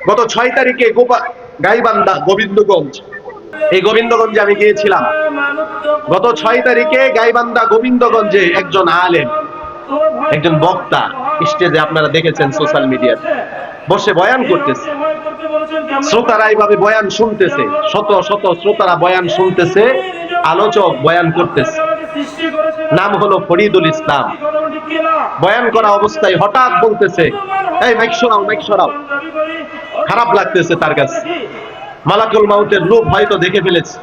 গত 6 তারিখে গাইবান্ধা গোবিন্দগঞ্জ, এই গোবিন্দগঞ্জে আমি গিয়েছিলাম। গত 6 তারিখে গাইবান্ধা গোবিন্দগঞ্জে একজন আলেম, একজন বক্তা স্টেজে আপনারা দেখেছেন সোশ্যাল মিডিয়াতে বসে বয়ান করতেছে। শ্রোতারা এইভাবে বয়ান শুনতেছে, শত শত শ্রোতারা বয়ান শুনতেছে, আলোচক বয়ান করতেছে। নাম হলো ফরিদুল ইসলাম। বয়ান করা অবস্থায় হঠাৎ বলতেছে, এই মাইক সরাও, মাইক সরাও। খারাপ লাগতেছে তার কাছে। মালাকুল মাউতের রূপ হয়তো দেখে ফেলেছে,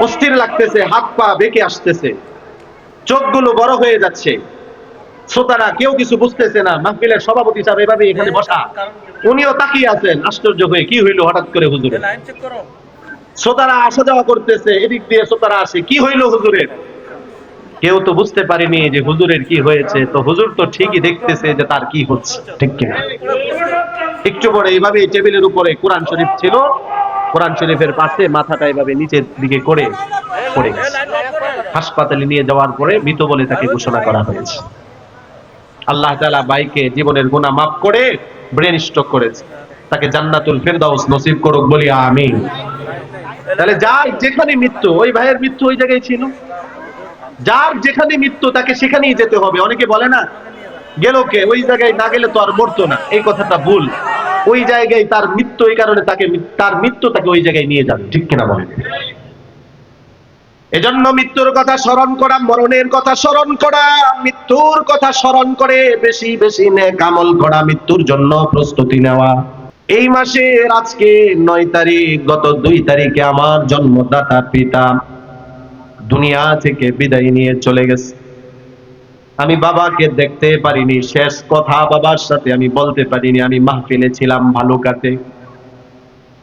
অস্থির লাগতেছে, হাত পা বেঁকে আসতেছে, চোখগুলো বড় হয়ে যাচ্ছে। শ্রোতারা কেউ কিছু বুঝতেছে না। মাহফিলের সভাপতি সাহেব এভাবে এখানে বসা, উনিও তাকিয়ে আছেন আশ্চর্য হয়ে, কি হইলো হঠাৎ করে হুজুরের। শ্রোতারা আসা যাওয়া করতেছে, এদিক দিয়ে শ্রোতারা আসে, কি হইলো হুজুরের। কেউ তো বুঝতে পারেনি যে হুজুরের কি হয়েছে। তো হুজুর তো ঠিকই দেখতেছে যে তার কি হচ্ছে, ঠিক কিনা। একটু পরে এইভাবে টেবিলের উপরে কোরআন শরীফ ছিল, কোরআন শরীফের পাশে মাথাটা এভাবে নিচের দিকে করে পড়ে গেছে। হাসপাতালে নিয়ে যাওয়ার পরে মৃত বলে তাকে ঘোষণা করা হয়েছে। আল্লাহ তাআলা বাইকে জীবনের গুনাহ মাফ করে ব্রেন স্ট্রোক করেছে, তাকে জান্নাতুল ফেরদাউস নসিব করুক বলি আমিন। তাহলে যার যেখানে মৃত্যু, ওই ভাইয়ের মৃত্যু ওই জায়গায় ছিল। যার যেখানে মৃত্যু তাকে সেখানেই যেতে হবে। অনেকে বলে না, গেল কে, ওই জায়গায় না গেলে তো আর মরতো না। এই কথাটা ভুল। ওই জায়গায় তার মৃত্যু, এই কারণে তার মৃত্যু তাকে ওই জায়গায় নিয়ে যাবে, ঠিক কিনা বলেন। এজন্য মৃত্যুর কথা স্মরণ করা, মরণের কথা স্মরণ করা, মৃত্যুর কথা স্মরণ করে বেশি বেশি নেক আমল করা, মৃত্যুর জন্য প্রস্তুতি নেওয়া। এই মাসের আজকে 9 তারিখ, গত 2 তারিখে আমার জন্মদাতা পিতা দুনিয়া থেকে বিদায় নিয়ে চলে গেছে। আমি বাবাকে দেখতে পারিনি, শেষ কথা বাবার সাথে আমি বলতে পারিনি। আমি মাহফিলে ছিলাম ভালুকাতে।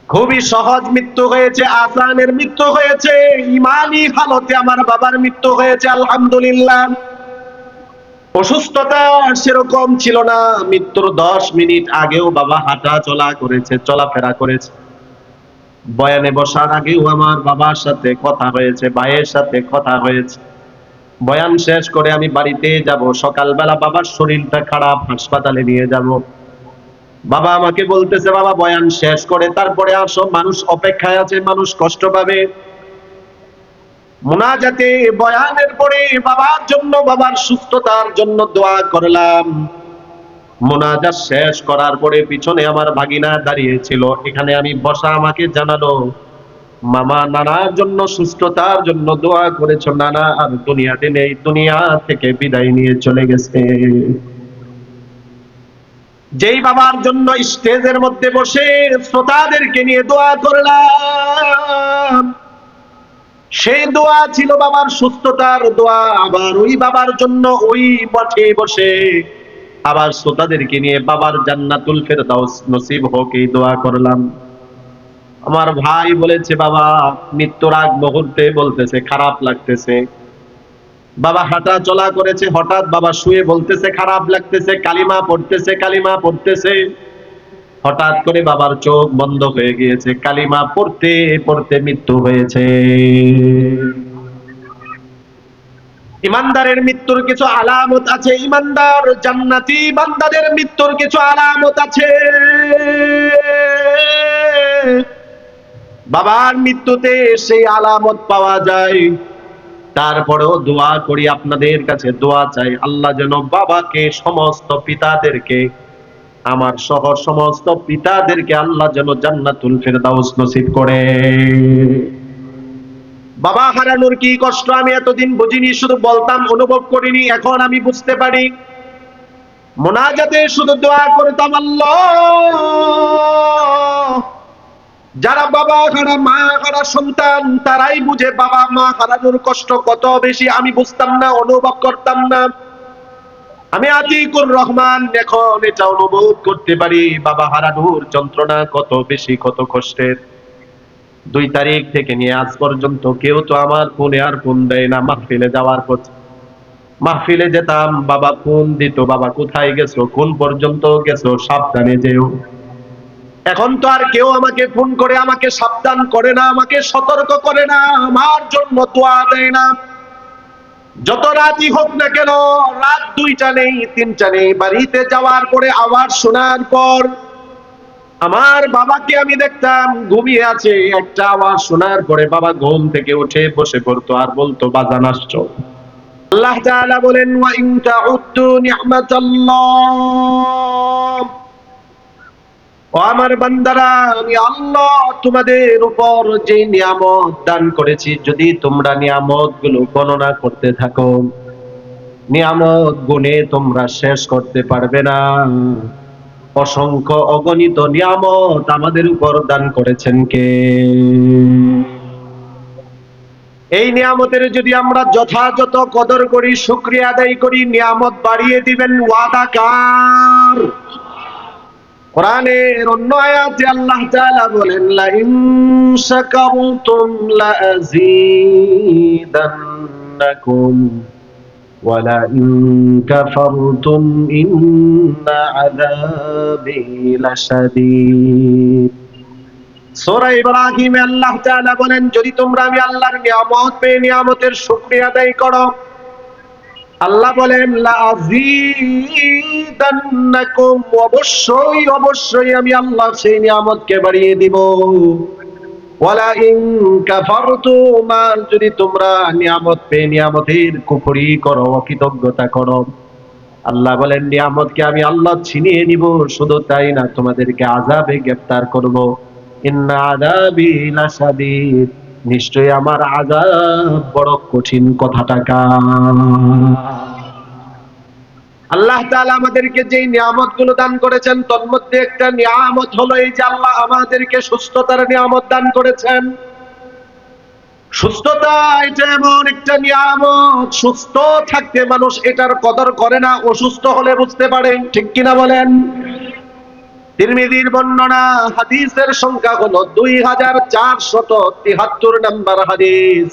খুবই সহজ মৃত্যু হয়েছে, আসানের মৃত্যু হয়েছে, ইমানি হালতে আমার বাবার মৃত্যু হয়েছে, আলহামদুলিল্লাহ। অসুস্থতা সেরকম ছিল না। মৃত্যুর 10 মিনিট আগেও বাবা হাঁটা চলা করেছে, চলাফেরা করেছে। বয়ানে বসার আগেও আমার বাবার সাথে কথা হয়েছে, ভাইয়ের সাথে কথা হয়েছে। বয়ান শেষ করে আমি বাড়িতে যাব, সকালবেলা বাবার শরীরটা খারাপ, হাসপাতালে নিয়ে যাব। বাবা আমাকে বলতেছে, বাবা বয়ান শেষ করে তারপরে আসো, মানুষ অপেক্ষায় আছে, মানুষ কষ্ট পাবে। মুনাজাতে বয়ানের পরে বাবার জন্য, বাবার সুস্থতার জন্য দোয়া করলাম। মুনাজাত শেষ করার পরে পিছনে আমার ভাগিনা দাঁড়িয়ে ছিল, এখানে আমি বসা। আমাকে জানালো, মামা নানার জন্য সুস্থতার জন্য দোয়া করেছো, নানা আর দুনিয়াতে নেই, দুনিয়া থেকে বিদায় নিয়ে চলে গেছে। যেই বাবার জন্য স্টেজের মধ্যে বসে শ্রোতাদেরকে নিয়ে দোয়া করলাম, সেই দোয়া ছিল বাবার সুস্থতার দোয়া। আবার ওই বাবার জন্য ওই মঠে বসে আবার শ্রোতাদেরকে নিয়ে বাবার জান্নাতুল ফেরদাউস নসিব হোক এই দোয়া করলাম। আমার ভাই বলেছে, বাবা মৃত্যুর আগ মুহূর্তে বলতেছে খারাপ লাগতেছে। বাবা হাঁটা চলা করেছে, হঠাৎ বাবা শুয়ে বলতেছে খারাপ লাগতেছে, কালিমা পড়তেছে, কালিমা পড়তেছে। হঠাৎ করে বাবার চোখ বন্ধ হয়ে গিয়েছে, কালিমা পড়তে পড়তে মৃত্যু হয়েছে। ইমানদারের মৃত্যুর কিছু আলামত আছে, ইমানদার জান্নাতি বান্দাদের মৃত্যুর কিছু আলামত আছে। বাবার মৃত্যুতে সেই আলামত পাওয়া যায়। তারপরেও দোয়া করি, আপনাদের কাছে দোয়া চাই, আল্লাহ যেন বাবাকে, সমস্ত পিতাদেরকে, আমার সহ সমস্ত পিতাদেরকে আল্লাহ যেন জান্নাতুল ফেরদাউস নসিব করে। বাবা হারানোর কি কষ্ট আমি এতদিন বুঝিনি, শুধু বলতাম, অনুভব করিনি। এখন আমি বুঝতে পারি। মুনাজাতে শুধু দোয়া করতাম, আল্লাহ, যারা বাবা হারা, মা হারা সন্তান, তারাই বুঝে বাবা মা হারানোর কষ্ট কত বেশি। আমি বুঝতাম না, অনুভব করতাম না। আমি আতিকুর রহমান এখন এটা অনুভব করতে পারি, বাবা হারানোর যন্ত্রণা কত বেশি, কত কষ্টের। 2 তারিখ থেকে নিয়ে আজ পর্যন্ত কেউ তো আমার ফোনে আর ফোন দেয় না। মাহফিলে যাওয়ার পর, মাহফিলে যেতাম, বাবা ফোন দিত, বাবা কোথায় গেছো, কোন পর্যন্ত গেছো, সাবধানে যেও। এখন তো আর কেউ আমাকে ফোন করে আমাকে সাবধান করে না, আমাকে সতর্ক করে না, আমার জন্য দোয়া দেয় না। যত রাতই হোক না কেন, রাত 2টা নেই 3টা নেই, বাড়িতে যাওয়ার পরে আওয়াজ শোনার পর আমার বাবাকে আমি দেখতাম ঘুমিয়ে আছে, একটা আওয়াজ শোনার পরে বাবা ঘুম থেকে উঠে বসে পড়তো আর বলতো বাজান আসছো। আল্লাহ তাআলা বলেন ওয়া ইন তাউদ্দু নি'মাতাল্লাহ, ও আমার বান্দারা, আমি আল্লাহ তোমাদের উপর যে নিয়ামত দান করেছি, যদি তোমরা নিয়ামত গুলো গণনা করতে থাকো, নিয়ামত গুণে তোমরা শেষ করতে পারবে না। অসংখ্য অগণিত নিয়ামত আমাদের উপর দান করেছেন কে? এই নিয়ামতের যদি আমরা যথাযথ কদর করি, শুকরিয়া আদায় করি, নিয়ামত বাড়িয়ে দিবেন ওয়াদা কার? কোরআনের অন্য আয়াতে আল্লাহ তাআলা বলেন লা ইন শাকারতুম লা আযীদান্নাকুম ওয়া লা ইন কাফারতুম ইন্না আযাবি লাশাদীদ। সূরা ইব্রাহিমে আল্লাহ তাআলা বলেন যদি তোমরা আমি আল্লাহর নিয়ামত পেয়ে নিয়ামতের শুকরিয়া আদায় করো, আল্লাহ বলেন লা আযীদান্নাকুম, অবশ্যই অবশ্যই আমি আল্লাহ সেই নিয়ামতকে বাড়িয়ে দিব। ওয়ালা ইন কাফারতুম, যদি তোমরা নিয়ামত পেয়ে নিয়ামতের কুফরি করো, অকৃতজ্ঞতা করো, আল্লাহ বলেন নিয়ামতকে আমি আল্লাহ ছিনিয়ে নিব। শুধু তাই না, তোমাদেরকে আযাবে গ্রেফতার করব। ইন্না আযাবি লাশাদীদ, নিশ্চয়ই আমার আযাব বড় কঠিন। কথাটা কার? আল্লাহ তাআলা আমাদেরকে যে নিয়ামতগুলো দান করেছেন, তন্মধ্যে একটা নিয়ামত হলো এই যে আল্লাহ আমাদেরকে সুস্থতার নিয়ামত দান করেছেন। সুস্থতা এটা এমন একটা নিয়ামত, সুস্থ থাকতে মানুষ এটার কদর করে না, অসুস্থ হলে বুঝতে পারে। ঠিক কিনা বলেন? তিরমিজির বর্ণনা, হাদিসের সংখ্যা হলো 2473 নম্বর হাদিস।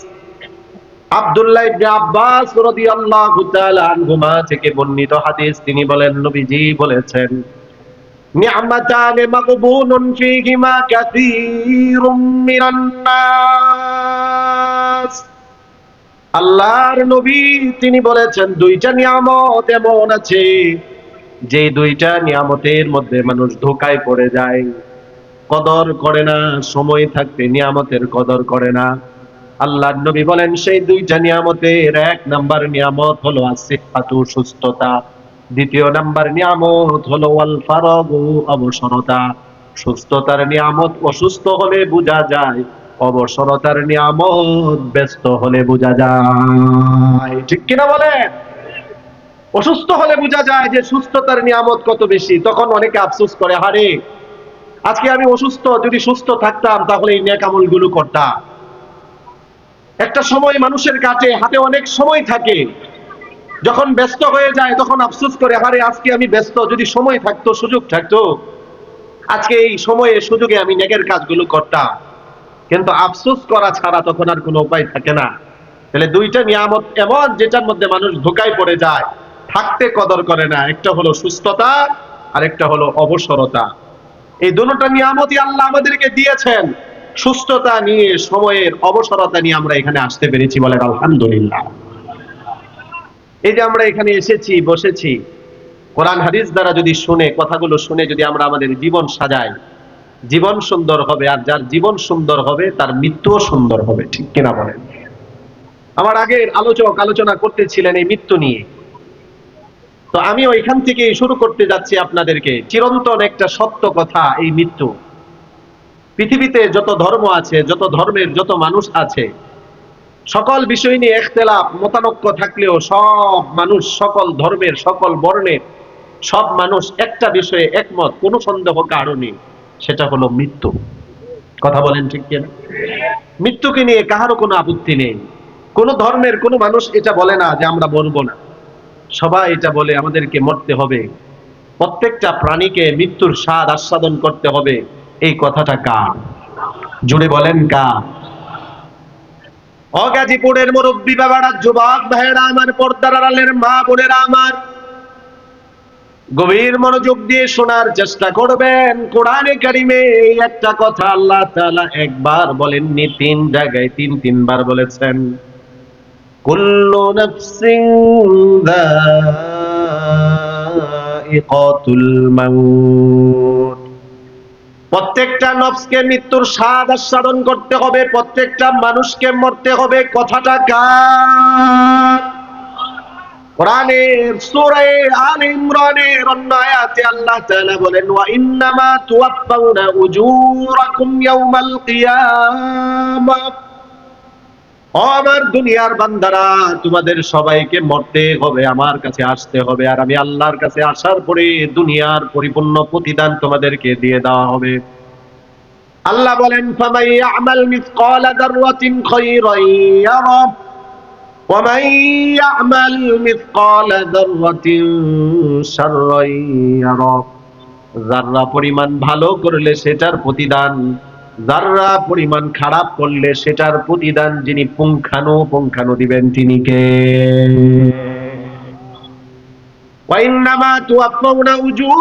আব্দুল্লাহ ইবনে আব্বাস রাদিয়াল্লাহু তাআলা আনহুমা থেকে বর্ণিত হাদিস। তিনি বলেন নবীজি বলেছেন নি'মাতানে মাগবুনুন ফীহিমা কাসীরুম মিনান নাস। আল্লাহর নবী তিনি বলেছেন দুইটা নিয়ামত এমন আছে যে দুইটা নিয়ামতের মধ্যে মানুষ ধোঁকায় পড়ে যায়, কদর করে না, সময় থাকতে নিয়ামতের কদর করে না। আল্লাহর নবী বলেন সেই দুইটা নিয়ামতের এক নাম্বার নিয়ামত হলো আসিহাতু, সুস্থতা। দ্বিতীয় নাম্বার নিয়ামত হলো ওয়াল ফারাগু, অবসরতা। সুস্থতার নিয়ামত অসুস্থ হলে বোঝা যায়, অবসরতার নিয়ামত ব্যস্ত হলে বোঝা যায়। ঠিক কিনা বলেন? অসুস্থ হলে বোঝা যায় যে সুস্থতার নিয়ামত কত বেশি। তখন অনেকে আফসোস করে, হারে আজকে আমি অসুস্থ, যদি সুস্থ থাকতাম তাহলে এই নেক আমলগুলো করতাম। একটা সময় মানুষের কাছে হাতে অনেক সময় থাকে, যখন ব্যস্ত হয়ে যায় তখন আফসোস করে, আরে আজকে আমি ব্যস্ত, যদি সময় থাকতো, সুযোগ থাকতো, আজকে এই সময়ে সুযোগে আমি নেকের কাজগুলো করতাম। কিন্তু আফসোস করা ছাড়া তখন আর কোনো উপায় থাকে না। তাহলে দুইটা নিয়ামত এমন যেটার মধ্যে মানুষ ধোঁকায় পড়ে যায়, থাকতে কদর করে না। একটা হলো সুস্থতা আর একটা হলো অবসরতা। এই দুটোটা নিয়ামতই আল্লাহ আমাদেরকে দিয়েছেন। সুস্থতা নিয়ে, সময়ের অবসরতা নিয়ে আমরা এখানে আসতে পেরেছি, বলেন আলহামদুলিল্লাহ। এই যে আমরা এখানে এসেছি, বসেছি, কোরআন হাদিস দ্বারা যদি শুনে, কথাগুলো শুনে যদি আমরা আমাদের জীবন সাজাই, জীবন সুন্দর হবে। আর যার জীবন সুন্দর হবে তার মৃত্যুও সুন্দর হবে। ঠিক কিনা বলেন? আমার আগের আলোচক আলোচনা করতেছিলেন এই মৃত্যু নিয়ে, তো আমি ওইখান থেকে শুরু করতে যাচ্ছি আপনাদেরকে। চিরন্তন একটা সত্য কথা, এই মৃত্যু। পৃথিবীতে যত ধর্ম আছে, যত ধর্মের যত মানুষ আছে, সকল বিষয় নিয়ে ইখতিলাফ, মতানৈক্য থাকলেও সব মানুষ, সকল ধর্মের, সকল বর্ণের সব মানুষ একটা বিষয়ে একমত, কোনো সন্দেহ কারো নেই, সেটা হলো মৃত্যু। কথা বলেন ঠিক কিনা? মৃত্যুকে নিয়ে কাহারও কোনো আপত্তি নেই। কোন ধর্মের কোন মানুষ এটা বলে না যে আমরা বলবো না। সবাই এটা বলে আমাদেরকে মরতে হবে, প্রত্যেকটা প্রাণীকে মৃত্যুর স্বাদ আস্বাদন করতে হবে। এই কথাটা কার? জুড়ে বলেন কার? গাজীপুরের মুরব্বী বাবারা, যুবক ভাইয়েরা আমার, পর্দার আড়ালের মা বোনেরা আমার, গভীর মনোযোগ দিয়ে শোনার চেষ্টা করবেন। কোরআনে কারিমে এই একটা কথা আল্লাহ তাআলা একবার বলেননি, তিন জায়গায় তিনবার বলেছেন। কুল্লু নাফসিন যায়িকাতুল মাউত, প্রত্যেকটা নফসকে মৃত্যুর স্বাদ আস্বাদন করতে হবে, প্রত্যেকটা মানুষকে মরতে হবে। কথাটা কার? কোরআনের সূরা আলে ইমরানের অন্য আয়াতে আল্লাহ তাআলা বলেন, ওয়া ইন্নামা তুওয়াফাউনা উজুরাকুম ইয়াউমাল কিয়ামাহ। ও আমার দুনিয়ার বান্দারা, তোমাদের সবাইকে মরতে হবে, আমার কাছে আসতে হবে, আর আমি আল্লাহর কাছে আসার পরে দুনিয়ার পরিপূর্ণ প্রতিদান তোমাদেরকে দিয়ে দেওয়া হবে। আল্লাহ বলেন, ফামান ইয়ামাল মিসকালা যাররাতিন খায়রান ইয়ারা ওয়া মান ইয়ামাল মিসকালা যাররাতিন শাররান ইয়ারা। যাররা পরিমাণ ভালো করলে সেটার প্রতিদান, যাররা পরিমাণ খারাপ করলে সেটার প্রতিদান যিনি পুঙ্খানু দিবেন তিনি কে? ওয়া ইন্নামা তুওয়াফাউনা উজুরাকুম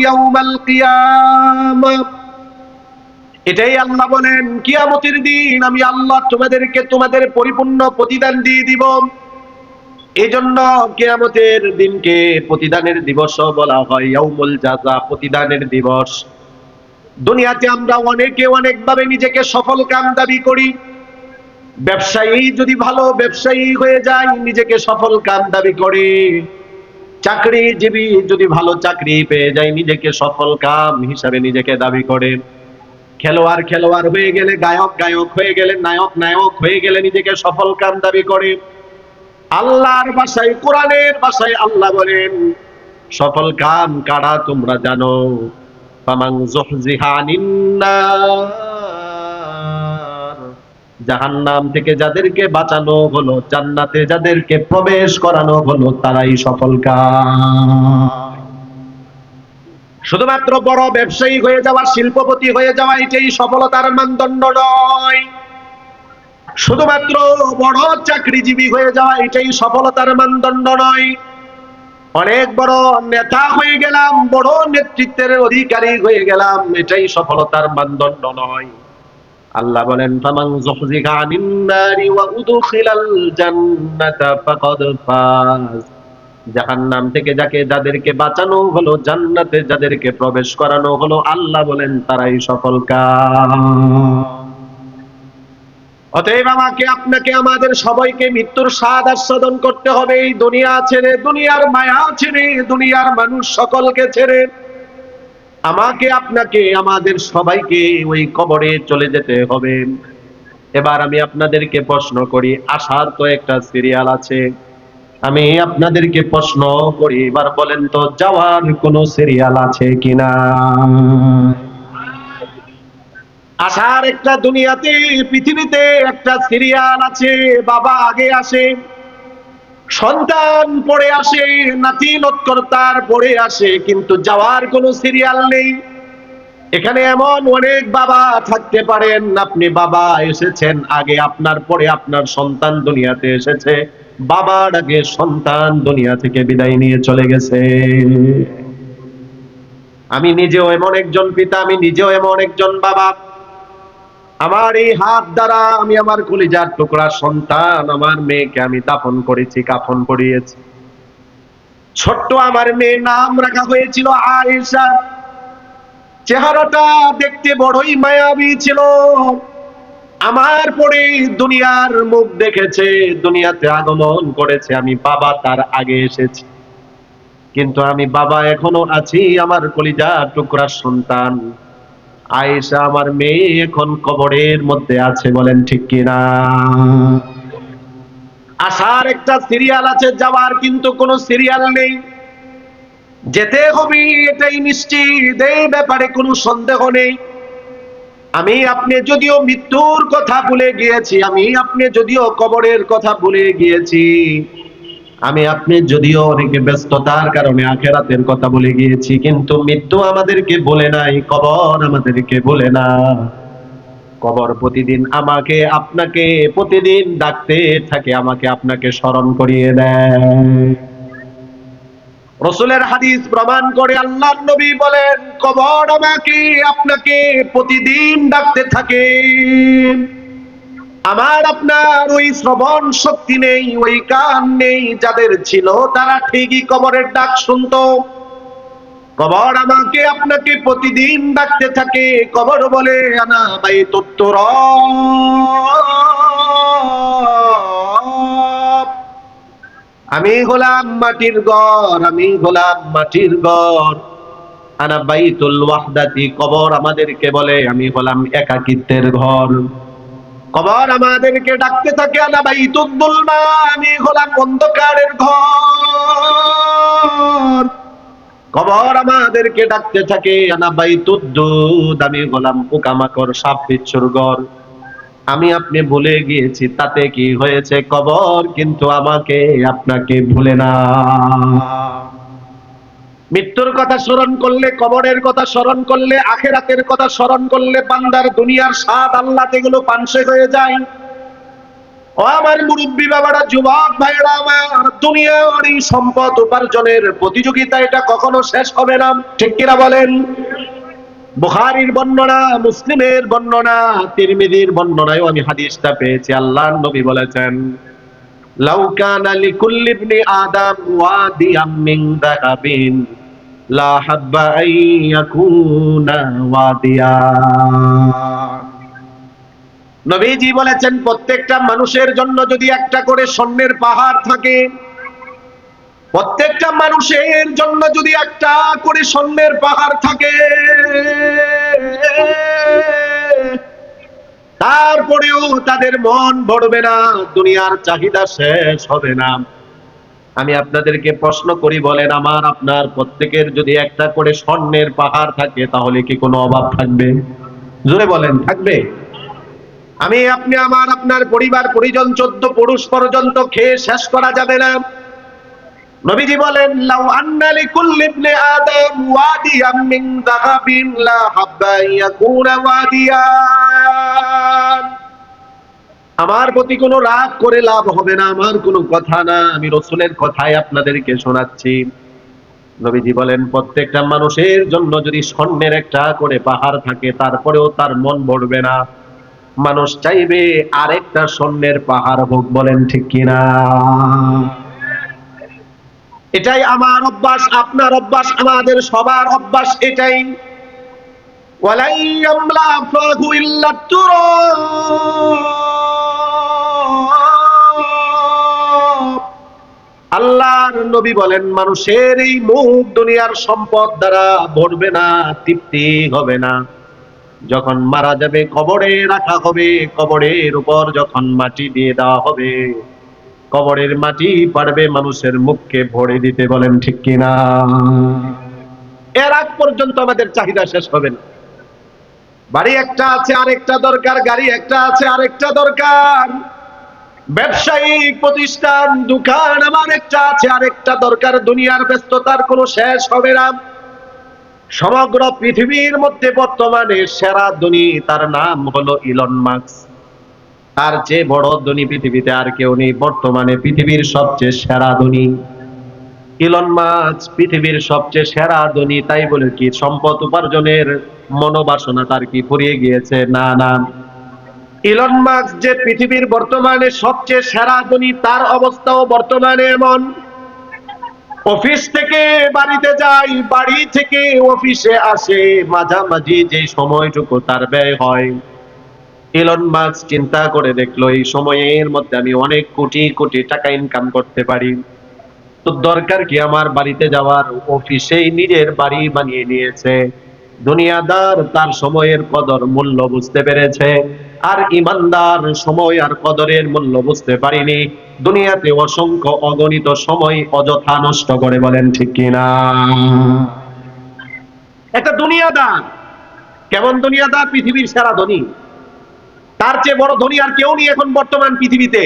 ইয়াউমাল কিয়ামাহ। এটাই আল্লাহ বলেন, কিয়ামতের দিন আমি আল্লাহ তোমাদেরকে তোমাদের পরিপূর্ণ প্রতিদান দিয়ে দিব। এজন্য কিয়ামতের দিনকে প্রতিদানের দিবস বলা হয়, ইয়াউমুল জাযা, প্রতিদানের দিবস। দুনিয়াতে আমরা অনেকে অনেকভাবে নিজেকে সফল কাম দাবি করি। ব্যবসায়ী যদি ভালো ব্যবসায়ী হয়ে যায় নিজেকে সফল কাম দাবি করে, চাকরিজীবী যদি ভালো চাকরি পেয়ে যায় নিজেকে সফল কাম হিসাবে নিজেকে দাবি করে, খেলোয়াড় হয়ে গেলে, গায়ক হয়ে গেলে, নায়ক হয়ে গেলে নিজেকে সফল কাম দাবি করে। আল্লাহর ভাষায়, কোরআনের ভাষায় আল্লাহ বলেন, সফল কাম কারা তোমরা জানো? ফামান যুহজিহা আনিন নার, জাহান্নাম থেকে যাদেরকে বাঁচানো হলো, জান্নাতে যাদেরকে প্রবেশ করানো হলো, তারাই সফল কাম। শুধুমাত্র বড় ব্যবসায়ী হয়ে যাওয়া, শিল্পপতি হয়ে যাওয়া এটাই সফলতার মানদণ্ড নয়। শুধুমাত্র বড় চাকরিজীবী হয়ে যাওয়া এটাই সফলতার মানদণ্ড নয়। অনেক বড় নেতা হয়ে গেলাম, বড় নেতৃত্বের অধিকারী হয়ে গেলাম, এটাই সফলতার মানদণ্ড নয়। আল্লাহ বলেন, ফামান যুহজিহা আনিন নারি ওয়া উদখিলাল জান্নাতা ফাকাদ ফাজ। জাহান্নাম থেকে যাদেরকে বাঁচানো হলো, জান্নাতে যাদেরকে প্রবেশ করানো হলো, আল্লাহ বলেন তারাই সফল কাম। অতএব আমাকে, আপনাকে, আমাদের সবাইকে মৃত্যুর স্বাদ আস্বাদন করতে হবে। এই দুনিয়া ছেড়ে, দুনিয়ার মায়া ছেড়ে, দুনিয়ার মানুষ সকলকে ছেড়ে আমাকে, আপনাকে, আমাদের সবাইকে ওই কবরে চলে যেতে হবে। এবার আমি আপনাদেরকে প্রশ্ন করি, আসার তো একটা সিরিয়াল আছে, আমি আপনাদেরকে প্রশ্ন করি, এবার বলেন তো যাওয়ার কোনো সিরিয়াল আছে কিনা? আসার একটা, দুনিয়াতে, পৃথিবীতে একটা সিরিয়াল আছে। বাবা আগে আসে, সন্তান পরে আসে, নাতি নৎকর্তার পরে আসে, কিন্তু যাওয়ার কোনো সিরিয়াল নেই। এখানে এমন অনেক বাবা থাকতে পারেন, আপনি বাবা এসেছেন আগে, আপনার পরে আপনার সন্তান দুনিয়াতে এসেছে, বাবার আগে সন্তান দুনিয়া থেকে বিদায় নিয়ে চলে গেছে। আমি নিজেও এমন একজন পিতা, আমি নিজেও এমন একজন বাবা। আমার এই হাত দ্বারা আমি আমার কলিজার টুকরা সন্তান, আমার মেয়েকে আমি দাফন করেছি, কাফন পরিয়েছি। ছোট্ট আমার মেয়ের নাম রাখা হয়েছিল আয়েশা। চেহারাটা দেখতে বড়ই মায়াবী ছিল। আমার পরে দুনিয়ার মুখ দেখেছে, দুনিয়াতে আগমন করেছে, আমি বাবা তার আগে এসেছি, কিন্তু আমি বাবা এখনো আছি, আমার কলিজার টুকরা সন্তান আয়েশা আমার মেয়ে এখন কবরের মধ্যে আছে। বলেন ঠিক কিনা? আসার একটা সিরিয়াল আছে, যাওয়ার কিন্তু কোনো সিরিয়াল নেই। যেতে হবে এটাই নিশ্চিত, এই ব্যাপারে কোনো সন্দেহ নেই। আমি আপনি যদিও মৃত্যুর কথা ভুলে গিয়েছি, আমি আপনি যদিও কবরের কথা ভুলে গিয়েছি, আমি আপনি যদিও অনেকে ব্যস্ততার কারণে আখেরাতের কথা ভুলে গিয়েছি, কিন্তু মৃত্যু আমাদেরকে বলে নাই, কবর আমাদেরকে বলে না। কবর প্রতিদিন আমাকে আপনাকে প্রতিদিন ডাকতে থাকে, আমাকে আপনাকে স্মরণ করিয়ে দেয়। রাসূলের হাদিস প্রমাণ করে, আল্লাহর নবী বলেন, কবর আমাকে আপনাকে প্রতিদিন ডাকতে থাকে। আমার আপনার ওই শ্রবণ শক্তি নেই, ওই কান নেই, যাদের ছিল তারা ঠিকই কবরের ডাক শুনতো। কবর আমাকে আপনাকে প্রতিদিন ডাকতে থাকে, কবর বলে আনা বাইতুত তুরাব, আমি হলাম মাটির ঘর, আমি হলাম মাটির ঘর। আনা বাইতুল ওয়াহদাতি, কবর আমাদেরকে বলে আমি হলাম একাকিত্বের ঘর। কবর আমাদেরকে ডাকতে থাকে আনা বাইতুদ দুলমা, আমি হলাম অন্ধকারের ঘর। কবর আমাদেরকে ডাকতে থাকে আনা বাইতুদ দুদ, আমি হলাম পোকামাকড় সাপ বিচ্ছুর ঘর। আমি আপনি ভুলে গিয়েছি, তাতে কি হয়েছে? কবর কিন্তু আমাকে আপনাকে ভুলে না। মৃত্যুর কথা স্মরণ করলে, কবরের কথা স্মরণ করলে, আখিরাতের কথা স্মরণ করলে বান্দার দুনিয়ার স্বাদ আল্লাহ যেগুলো পানসে হয়ে যায়। ও আমার মুরব্বী বাবারা, যুবক ভাইরা আমার, দুনিয়ার এই সম্পদ উপার্জনের প্রতিযোগিতা এটা কখনো শেষ হবে না, ঠিক কিনা বলেন? বুখারীর বর্ণনা, মুসলিমের বর্ণনা, তিরমিজির বর্ণনায়ও আমি হাদিসটা পেয়েছি। আল্লাহর নবী বলেছেন, লাউ কানা লিকুল্লি ইবনি আদম ওয়াদিয়াম মিন যাহাবিন লা হাব্বা আন ইয়াকুনা ওয়াদিয়া। নবীজি বলেছেন, প্রত্যেকটা মানুষের জন্য যদি একটা করে স্বর্ণের পাহাড় থাকে, প্রত্যেকটা মানুষের জন্য যদি একটা করে স্বর্ণের পাহাড় থাকে, তারপরেও তাদের মন ভরবে না, দুনিয়ার চাহিদা শেষ হবে না। আমি আপনাদেরকে প্রশ্ন করি, বলেন আমার আপনার প্রত্যেকের যদি একটা করে স্বর্ণের পাহাড় থাকে, তাহলে কি কোনো অভাব থাকবে? জোরে বলেন, থাকবে? আমি আপনি আমার আপনার পরিবার পরিজন 14 পুরুষ পর্যন্ত খেয়ে শেষ করা যাবে না। নবীজি বলেন, লাউ আন্না লিকুল্লি ইবনি আদম ওয়াদিয়াম মিন যাহাবিন লা হাব্বা ইয়াকুনা ওয়াদিয়ান। আমার প্রতি কোনো রাগ করে লাভ হবে না, আমার কোনো কথা না, আমি রাসূলের কথাই আপনাদেরকে শোনাচ্ছি। নবীজি বলেন, প্রত্যেকটা মানুষের জন্য যদি স্বর্ণের একটা করে পাহাড় থাকে, তারপরেও তার মন ভরবে না, মানুষ চাইবে আরেকটা স্বর্ণের পাহাড় হোক। বলেন ঠিক কিনা? এটাই আমার অভ্যাস, আপনার অভ্যাস, আমাদের সবার অভ্যাস এটাই। ওয়ালাই ইয়ামলা ফাহু ইল্লা তুরাব। আল্লাহর নবী বলেন, মানুষের এই মুখ দুনিয়ার সম্পদ দ্বারা ভরবে না, তৃপ্তি হবে না। যখন মারা যাবে, কবরে রাখা হবে, কবরের উপর যখন মাটি দিয়ে দেওয়া হবে, কবরের মাটি পারবে মানুষের মুখকে ভরে দিতে। বলেন ঠিক কিনা? এর আগ পর্যন্ত আমাদের চাহিদা শেষ হবে না। বাড়ি একটা আছে, আরেকটা দরকার, গাড়ি একটা আছে, আরেকটা দরকার, ব্যবসায়িক প্রতিষ্ঠান দোকান আমার একটা আছে, আরেকটা দরকার। দুনিয়ার ব্যস্ততার কোনো শেষ হবে না। সমগ্র পৃথিবীর মধ্যে বর্তমানে সেরা ধনী, তার নাম হলো ইলন মাস্ক। তার চেয়ে বড় ধনী পৃথিবীতে আর কেউ নেই। বর্তমানে পৃথিবীর সবচেয়ে সেরা ধনী ইলন মাস্ক, পৃথিবীর সবচেয়ে সেরা ধনী। তাই বলে কি সম্পদ উপার্জনের মনোবাসনা তার কি ফুরিয়ে গিয়েছে? না না। ইলন মাস্ক যে পৃথিবীর বর্তমানে সবচেয়ে সেরা ধনী, তার অবস্থাও বর্তমানে এমন, অফিস থেকে বাড়িতে যায়, বাড়ি থেকে অফিসে আসে, মাঝামাঝি যে সময়টুকু তার ব্যয় হয়, ইলন মাস্ক চিন্তা করে দেখলো, এই সময়ের মধ্যে আমি অনেক কোটি কোটি টাকা ইনকাম করতে পারি, তো দরকার কি আমার বাড়িতে যাওয়ার? অফিসেই নিজের বাড়ি বানিয়ে নিয়েছে। দুনিয়াদার তার সময়ের কদর মূল্য বুঝতে পেরেছে, আর ইমানদার সময় আর কদরের মূল্য বুঝতে পারিনি। দুনিয়াতে অসংখ্য অগণিত সময় অযথা নষ্ট করে। বলেন ঠিক কিনা? একটা দুনিয়াদার, কেমন দুনিয়াদার? পৃথিবীর সেরা ধনী, তার চেয়ে বড় ধনী আর কেউ নেই এখন বর্তমান পৃথিবীতে।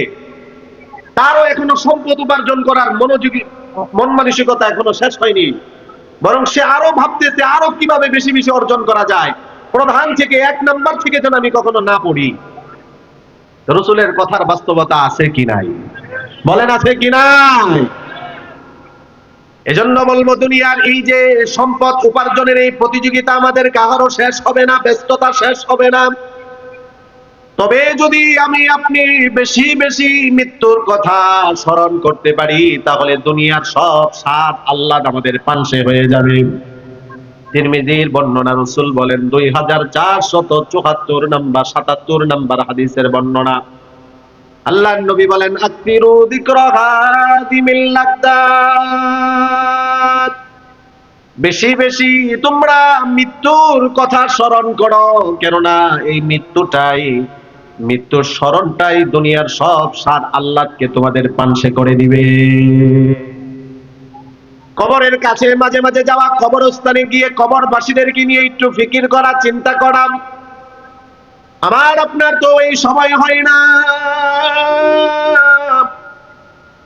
তারও এখনো সম্পদ উপার্জন করার মন মানসিকতা এখনো শেষ হয়নি, বরং সে আরো ভাবতেছে আরো কিভাবে বেশি বেশি অর্জন করা যায়। প্রধান থেকে, 1 নাম্বার থেকে যেন আমি কখনো না পড়ি। রাসূলের কথার বাস্তবতা আছে কি নাই? বলেন আছে কি নাই? এজন্য বলবো, দুনিয়ার এই যে সম্পদ উপার্জনের এই প্রতিযোগিতা আমাদের কারো শেষ হবে না, ব্যস্ততা শেষ হবে না। তবে যদি আমি আপনি বেশি বেশি মৃত্যুর কথা স্মরণ করতে পারি, তাহলে দুনিয়ার সব স্বাদ আল্লাহ আমাদের পানসে হয়ে যাবে। তিরমিজির বর্ণনা, রাসূল বলেন 2474 নাম্বার 77 নাম্বার হাদিসের বর্ণনা। আল্লাহর নবী বলেন আকসিরু যিকরা হাদিমিল লাদ্দাত, বেশি বেশি তোমরা মৃত্যুর কথা স্মরণ করো, কেননা এই মৃত্যুর স্মরণটাই দুনিয়ার সব স্বাদ আহ্লাদকে তোমাদের পানসে করে দিবে। কবরের কাছে মাঝে মাঝে যাওয়া, কবরস্থানে গিয়ে কবরবাসীদেরকে নিয়ে একটু ফিকির করা, চিন্তা করা। আমার আপনার তো এই সময় হয় না।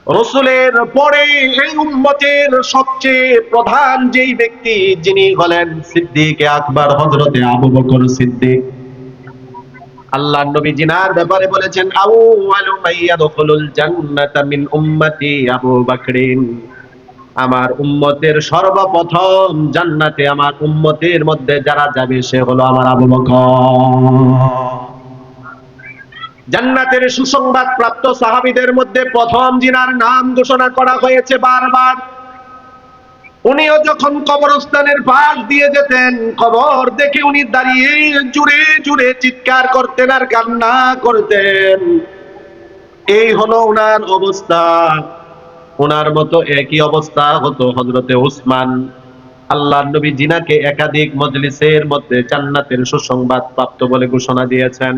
রাসূলের পরে এই উম্মতের সবচেয়ে প্রধান যেই ব্যক্তি, যিনি হলেন সিদ্দিক আকবর, হযরতে আবু বকর সিদ্দিক। আল্লাহর নবী জিনার ব্যাপারে বলেছেন আউয়ালু মাইয়াদখুলুল জান্নাতা মিন উম্মতি আবু বকরিন, আমার উম্মতের সর্বপ্রথম জান্নাতে আমার উম্মতের মধ্যে যারা যাবে সে হলো আমার আবু বকর। জান্নাতের সুসংবাদ প্রাপ্ত সাহাবীদের মধ্যে প্রথম যিনার নাম ঘোষণা করা হয়েছে বারবার, উনিও যখন কবরস্থানের পাশ দিয়ে যেতেন, কবর দেখে উনি দাঁড়িয়ে জুড়ে জুড়ে চিৎকার করতেন আর কান্না করতেন। এই হলো উনার অবস্থা। উনার মতো একই অবস্থা হতো হযরতে উসমান। আল্লাহর নবী জিনাকে একাধিক মজলিসের মধ্যে জান্নাতের সুসংবাদ প্রাপ্ত বলে ঘোষণা দিয়েছেন।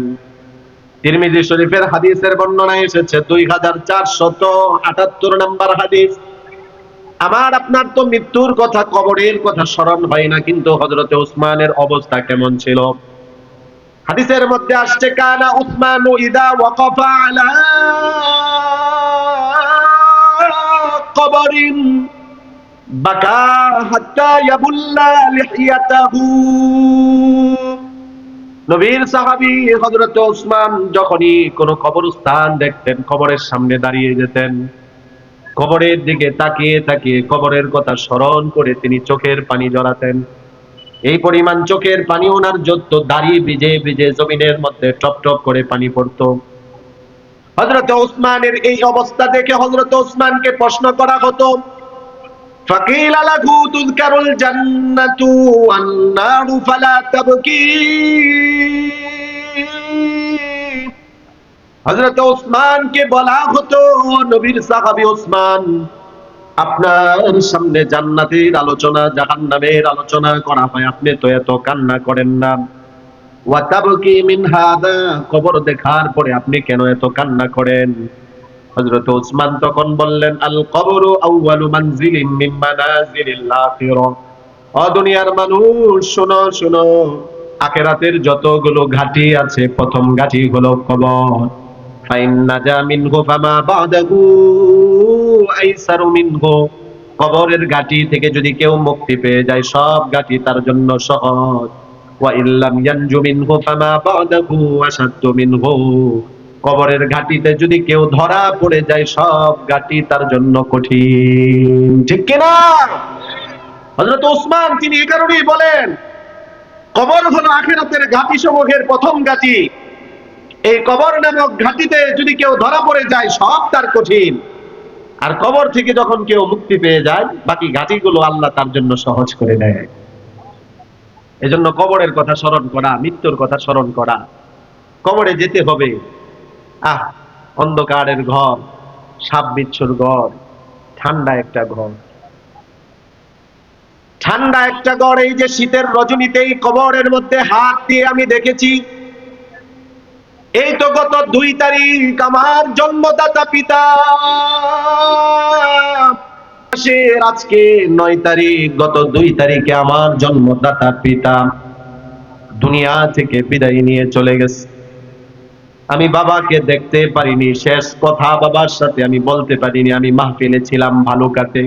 তিরমিজি শরীফের হাদিসের বর্ণনা এসেছে 2478 নাম্বার হাদিস। আমার আপনার তো মৃত্যুর কথা, কবরের কথা স্মরণ হয় না, কিন্তু হযরতে উসমানের অবস্থা কেমন ছিল? হাদিসের মধ্যে আসছে কানা উসমানু ইদা ওয়াকাফা আলা কবরিন বাকা হাত্তা ইয়াবুল্লা লিহিয়াতাহু। নবীর সাহাবী হযরত উসমান যখনই কোন কবরস্থান দেখতেন, কবরের সামনে দাঁড়িয়ে যেতেন, কবরের দিকে তাকিয়ে তাকিয়ে কবরের কথা স্মরণ করে তিনি চোখের পানি জড়াতেন। এই পরিমাণ চোখের পানি ওনার যত দাঁড়িয়ে ভিজে ভিজে জমিনের মধ্যে টপ টপ করে পানি পড়তো। হযরত উসমানের এই অবস্থা দেখে হযরত উসমানকে প্রশ্ন করা হতো, ফাকিলা লাহু তুযকারুল জান্নাতু ওয়ান নারু ফালা তাবকি। হযরত উসমানকে বলা হতো, নবীর সাহাবী উসমান, আপনার সামনে জান্নাতের আলোচনা, জাহান্নামের আলোচনা করা হয়, আপনি তো এত কান্না করেন না। ওয়া তাবকি মিন হাদা, কবর দেখার পরে আপনি কেন এত কান্না করেন? হযরত উসমান তখন বললেন, আল কবরু আউয়ালু মানজিলিন মিন মানাজিলিল আখিরাহ। ও দুনিয়ার মানুষ, শোনো শোনো, আখিরাতের যতগুলো ঘাটি আছে, প্রথম ঘাটি হলো কবর। ফাইন নাজা মিনহু ফামা বাদাহু আইসারু মিনহু। কবরের ঘাটি থেকে যদি কেউ মুক্তি পেয়ে যায়, সব ঘাটি তার জন্য সহজ। ওয়া ইল্লাম ইয়ানজু মিনহু ফামা বাদাহু আশাদ্দু মিনহু। কবরের ঘাটিতে যদি কেউ ধরা পড়ে যায়, সব ঘাটি তার জন্য কঠিন। ঠিক কিনা? হযরত উসমান তিনি এই কারণেই বলেন, কবর হলো আখিরাতের ঘাটি সমূহের প্রথম ঘাটি। এই কবর নামক ঘাটিতে যদি কেউ ধরা পড়ে যায়, সব তার কঠিন। আর কবর থেকে যখন কেউ মুক্তি পেয়ে যায়, বাকি ঘাটিগুলো আল্লাহ তার জন্য সহজ করে দেয়। এজন্য কবরের কথা স্মরণ করা, মৃত্যুর কথা স্মরণ করা। কবরে যেতে হবে। অন্ধকারের ঘর, সাপ বিচ্ছুর ঘর, ঠান্ডা একটা ঘর, ঠান্ডা একটা ঘর। এই যে শীতের রজনীতেই কবরের মধ্যে হাত দিয়ে আমি দেখেছি, এই তো গত 2 তারিখ আমার জন্মদাতা পিতা, আজকে 9 তারিখ, গত 2 তারিখে আমার জন্মদাতা পিতা দুনিয়া থেকে বিদায় নিয়ে চলে গেছে। আমি বাবাকে দেখতে পারিনি, শেষ কথা বাবার সাথে আমি বলতে পারিনি। আমি মাহফিলে ছিলাম ভালুকাতে।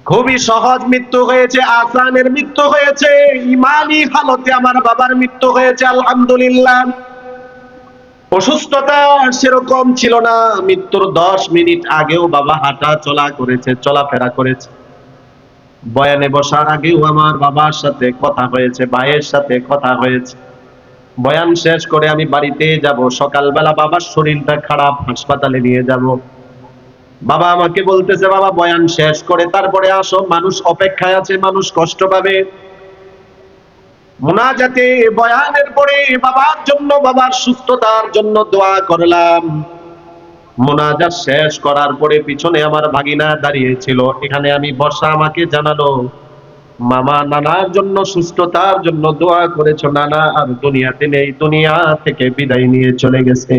খুবই সহজ মৃত্যু হয়েছে, আসানের মৃত্যু হয়েছে, ইমানি হালতে আমার বাবার মৃত্যু হয়েছে। আলহামদুলিল্লাহ। অসুস্থতা সেরকম ছিল না। মৃত্যুর 10 মিনিট আগেও বাবা হাঁটা চলা করেছে, চলাফেরা করেছে। বয়ানে বসার আগেও আমার বাবার সাথে কথা হয়েছে, ভাইয়ের সাথে কথা হয়েছে। বয়ান শেষ করে আমি বাড়িতে যাব, সকালবেলা বাবার শরীরটা খারাপ, হাসপাতালে নিয়ে যাব। বাবা আমাকে বলতেছে, বাবা বয়ান শেষ করে তারপরে আসো, মানুষ অপেক্ষায় আছে, মানুষ কষ্ট পাবে। মুনাজাতে বয়ানের পরে বাবার জন্য, বাবার সুস্থতার জন্য দোয়া করলাম। মুনাজাত শেষ করার পরে পিছনে আমার ভাগিনা দাঁড়িয়েছিল, এখানে আমি বসা, আমাকে জানালো, মামা নানার জন্য সুস্থতার জন্য দোয়া করেছো, নানা আর দুনিয়াতে নেই, দুনিয়া থেকে বিদায় নিয়ে চলে গেছে।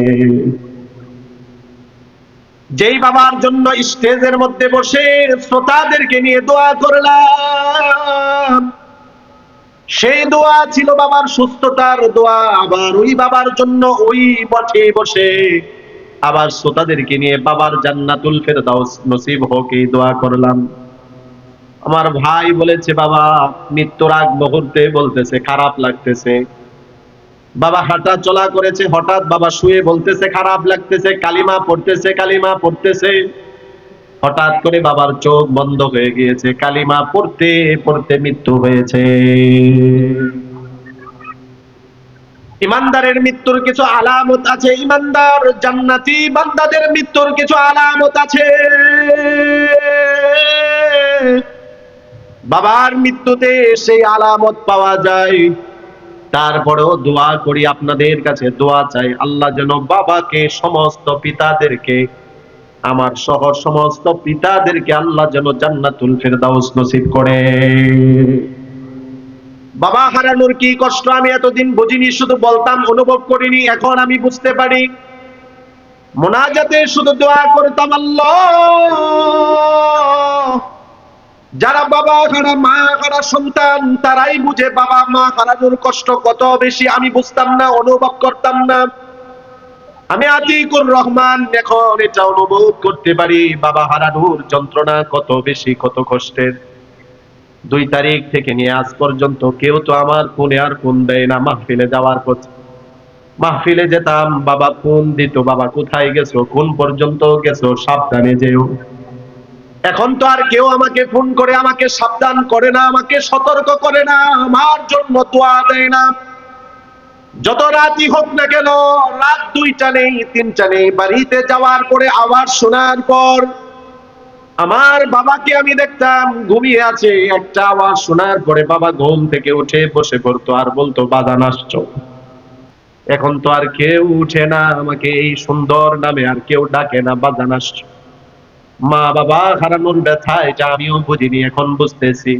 যেই বাবার জন্য স্টেজের মধ্যে বসে শ্রোতাদেরকে নিয়ে দোয়া করলাম, সেই দোয়া ছিল বাবার সুস্থতার দোয়া। আবার ওই বাবার জন্য ওই মাঠে বসে আবার শ্রোতাদেরকে নিয়ে বাবার জান্নাতুল ফেরদাউস নসিব হোক এই দোয়া করলাম। আমার ভাই বলেছে, বাবা মৃত্যুর আগ মুহূর্তে বলতেছে খারাপ লাগতেছে। বাবা হাঁটা চলা করেছে, হঠাৎ বাবা শুয়ে বলতেছে খারাপ লাগতেছে, কালিমা পড়তেছে, কালিমা পড়তেছে। হঠাৎ করে বাবার চোখ বন্ধ হয়ে গিয়েছে, কালিমা পড়তে পড়তে মৃত্যু হয়েছে। ইমানদারের মৃত্যুর কিছু আলামত আছে, ইমানদার জান্নাতি বান্দাদের মৃত্যুর কিছু আলামত আছে। বাবার মৃত্যুতে সেই আলামত পাওয়া যায়। তারপরেও দোয়া করি, আপনাদের কাছে দোয়া চাই, আল্লাহ যেন বাবাকে, সমস্ত পিতাদেরকে, আমার সহ সমস্ত পিতাদেরকে আল্লাহ যেন জান্নাতুল ফেরদাউস নসিব করে। বাবা হারানোর কি কষ্ট আমি এতদিন বুঝিনি, শুধু বলতাম, অনুভব করিনি, এখন আমি বুঝতে পারি। মুনাজাতে শুধু দোয়া করতাম, আল্লাহ যারা বাবা হারা, মা হারা সন্তান, তারাই বুঝে বাবা মা হারানোর কষ্ট কত বেশি। আমি বুঝতাম না, অনুভব করতাম না। আমি আতিকুর রহমান এখন এটা অনুভব করতে পারি, বাবা হারানোর যন্ত্রণা কত বেশি, কত কষ্টের। 2 তারিখ থেকে নিয়ে আজ পর্যন্ত কেউ তো আমার ফোনে আর ফোন দেয় না। মাহফিলে যাওয়ার পর, মাহফিলে যেতাম, বাবা ফোন দিত, বাবা কোথায় গেছো, কোন পর্যন্ত গেছো, সাবধানে যেও। এখন তো আর কেউ আমাকে ফোন করে আমাকে সাবধান করে না, আমাকে সতর্ক করে না, আমার জন্য দোয়া দেয় না। যত রাতই হোক না কেন, রাত 2টা নেই 3টা নেই, বাড়িতে যাওয়ার পরে আওয়াজ শোনার পর আমার বাবাকে আমি দেখতাম ঘুমিয়ে আছে, একটা আওয়াজ শোনার পরে বাবা ঘুম থেকে উঠে বসে পড়তো আর বলতো, বাজান আসছো। এখন তো আর কেউ উঠে না, আমাকে এই সুন্দর নামে আর কেউ ডাকে না, বাজান আসছো। মা বাবা হারানোর ব্যথা এটা আমিও বুঝিনি, এখন বুঝতেছি।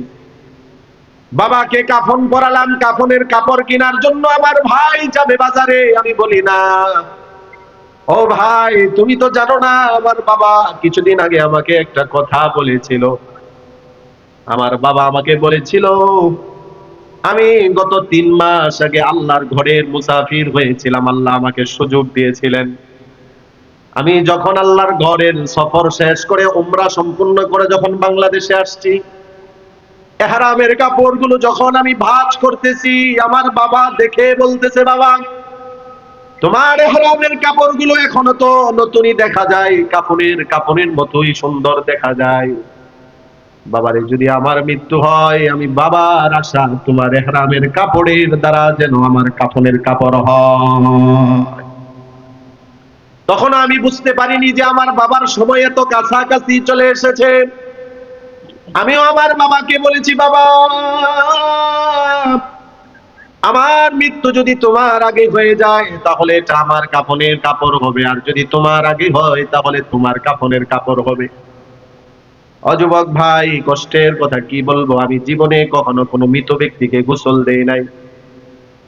বাবাকে কাফন পরালাম, কাফনের কাপড় কেনার জন্য আমার ভাই যাবে বাজারে। আমি বলি, না ও ভাই, তুমি তো জানো না আমার বাবা কিছুদিন আগে আমাকে একটা কথা বলেছিল। আমার বাবা আমাকে বলেছিল, আমি গত 3 মাস আগে আল্লাহর ঘরের মুসাফির হয়েছিলাম, আল্লাহ আমাকে সুযোগ দিয়েছিলেন। আমি যখন আল্লাহর ঘরের সফর শেষ করে, উমরা সম্পূর্ণ করে যখন বাংলাদেশে আসছি, ইহরামের কাপড়গুলো যখন আমি ভাঁজ করতেছি, আমার বাবা দেখে বলতেছে, বাবা তোমার ইহরামের কাপড়গুলো এখনো তো নতুনই দেখা যায়, কাফনের মতোই সুন্দর দেখা যায়। বাবারে, যদি আমার মৃত্যু হয়, আমি বাবার আশা তোমার ইহরামের কাপড়ের দ্বারা যেন আমার কাফনের কাপড় হয়। তখন আমি বুঝতে পারিনি যে আমার বাবার সময় এত কাছাকাছি চলে এসেছে। আমিও আমার বাবাকে বলেছি, বাবা আমার মৃত্যু যদি তোমার আগে হয়ে যায় তাহলে এটা আমার কাফনের কাপড় হবে, আর যদি তোমার আগে হয় তাহলে তোমার কাফনের কাপড় হবে। অযুবক ভাই, কষ্টের কথা কি বলবো, আমি জীবনে কখনো কোনো মৃত ব্যক্তিকে গোসল দেই নাই।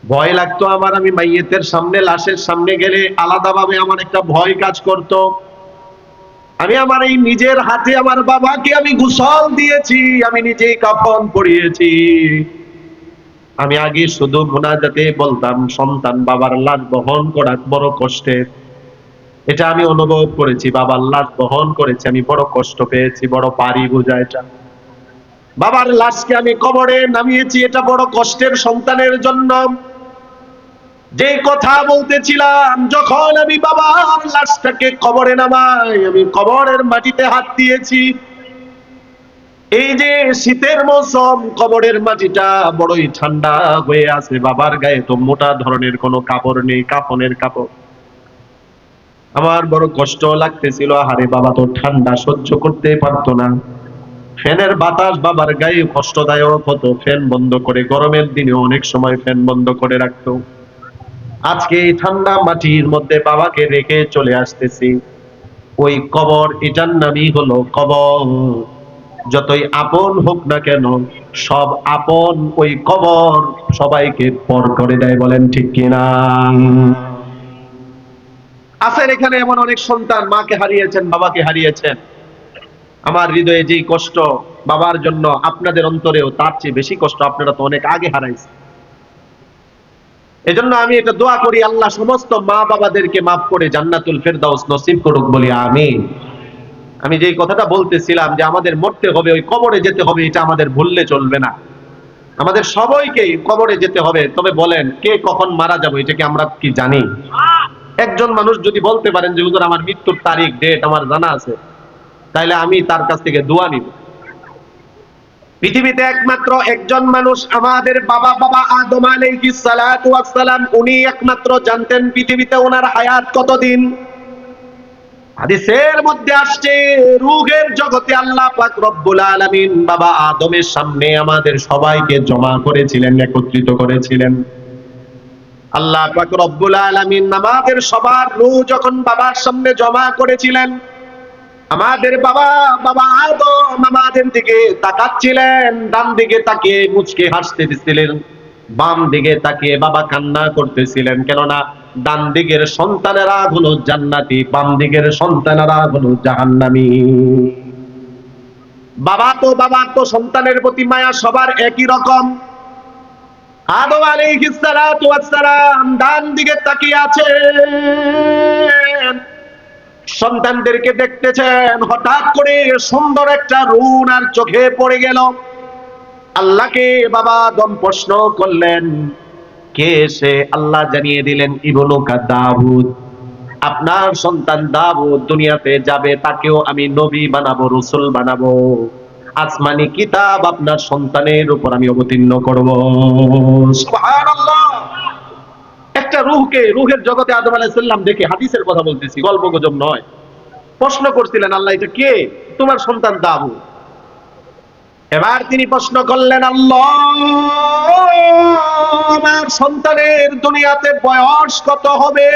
ভয় লাগতো আমার, আমি মাইয়েতের সামনে, লাশের সামনে গেলে আলাদাভাবে আমার একটা ভয় কাজ করত। আমি আমার এই নিজের হাতে আমার বাবাকে আমি গোসল দিয়েছি, আমি নিজেই কাফন পরিয়েছি। আমি আগে শুধু মুনাজাতে বলতাম, সন্তান বাবার লাশ বহন করা বড় কষ্টের। এটা আমি অনুভব করেছি, বাবার লাশ বহন করেছি, আমি বড় কষ্ট পেয়েছি, বড় পারি বোঝা এটা। বাবার লাশকে আমি কবরে নামিয়েছি, এটা বড় কষ্টের সন্তানের জন্য। যে কথা বলতেছিলাম, যখন আমি বাবার লাশটাকে কবরে নামাই, আমি কবরের মাটিতে হাত দিয়েছি। এই যে শীতের মৌসুম, কবরের মাটিটা বড়ই ঠান্ডা হয়ে আছে, বাবার গায়ে তো মোটা ধরনের কোনো কাপড় নেই, কাফনের কাপড়। আমার বড় কষ্ট লাগতেছিল, আরে বাবা তো ঠান্ডা সহ্য করতে পারতো না, ফ্যানের বাতাস বাবার গায়ে কষ্টদায়ক হতো, ফ্যান বন্ধ করে, গরমের দিনে অনেক সময় ফ্যান বন্ধ করে রাখতো। আজকে এই ঠান্ডা মাটির মধ্যে বাবাকে রেখে চলে আসতেছি, ওই কবর, এটার নামই হলো কবর। যতই আপন হোক না কেন, সব আপন ওই কবর সবাইকে পর করে দেয়, বলেন ঠিক কিনা? আছেন এখানে এমন অনেক সন্তান মাকে হারিয়েছেন, বাবাকে হারিয়েছেন। আমার হৃদয়ে যেই কষ্ট বাবার জন্য, আপনাদের অন্তরেও তার চেয়ে বেশি কষ্ট, আপনারা তো অনেক আগে হারাইছেন। এজন্য আমি এটা দোয়া করি, আল্লাহ সমস্ত মা বাবাদেরকে মাফ করে জান্নাতুল ফেরদাউস নসিব করুক, বলি আমিন। আমি যেই কথাটা বলতেছিলাম যে আমাদের মরতে হবে, ওই কবরে যেতে হবে, এটা আমাদের ভুললে চলবে না। আমাদের সবাইকেই কবরে যেতে হবে। তবে বলেন, কে কখন মারা যাবো এটা কি আমরা কি জানি? একজন মানুষ যদি বলতে পারেন যে হুজুর আমার মৃত্যুর তারিখ, ডেট আমার জানা আছে, তাইলে আমি তার কাছ থেকে দোয়া নিব। পৃথিবীতে একমাত্র একজন মানুষ, আমাদের বাবা আদম আলাইহিস সালাতু ওয়াস সালাম, উনি একমাত্র জানতেন পৃথিবীতে ওনার হায়াত কতদিন। হাদিসের মধ্যে আসছে, রূহের জগতে আল্লাহ পাক রব্বুল আলামিন বাবা আদমের সামনে আমাদের সবাইকে জমা করেছিলেন, একত্রিত করেছিলেন। আল্লাহ পাক রব্বুল আলামিন আমাদের সবার রূহ যখন বাবার সামনে জমা করেছিলেন, আমাদের বাবা আদম আমাদের দিকে তাকাচ্ছিলেন, ডান দিকে তাকিয়ে মুচকে হাসতে দিছিলেন, বাম দিকে তাকিয়ে বাবা কান্না করতেছিলেন। কেননা ডান দিকের সন্তানেরা হলো জান্নাতি, বাম দিকের সন্তানেরা হলো জাহান্নামী। বাবা তো সন্তানের প্রতি মায়া সবার একই রকম। আদম আলাইহিস সালাতু ওয়াস সালাম ডান দিকে তাকিয়ে আছেন, সন্তানদেরকে দেখতেছেন। হঠাৎ করে সুন্দর একটা রুন আর চোখে পড়ে গেল। আল্লাহকে বাবা আদম প্রশ্ন করলেন, কে সে? আল্লাহ জানিয়ে দিলেন, ইবনুকা দাউদ, আপনার সন্তান দাউদ দুনিয়াতে যাবে, তাকেও আমি নবী বানাবো, রাসূল বানাবো, আসমানি কিতাব আপনার সন্তানের উপর আমি অবতীর্ণ করব। সুবহানাল্লাহ। একটা রূহকে, রূহের জগতে আদম আলাইহিস সালাম দেখে, হাদিসের কথা বলতেছি, গল্প গুজব নয়, প্রশ্ন করছিলেন, আল্লাহ এটা কে? তোমার সন্তান দাউদ। এবার তিনি প্রশ্ন করলেন, আল্লাহ আমার সন্তানের দুনিয়াতে বয়স কত হবে?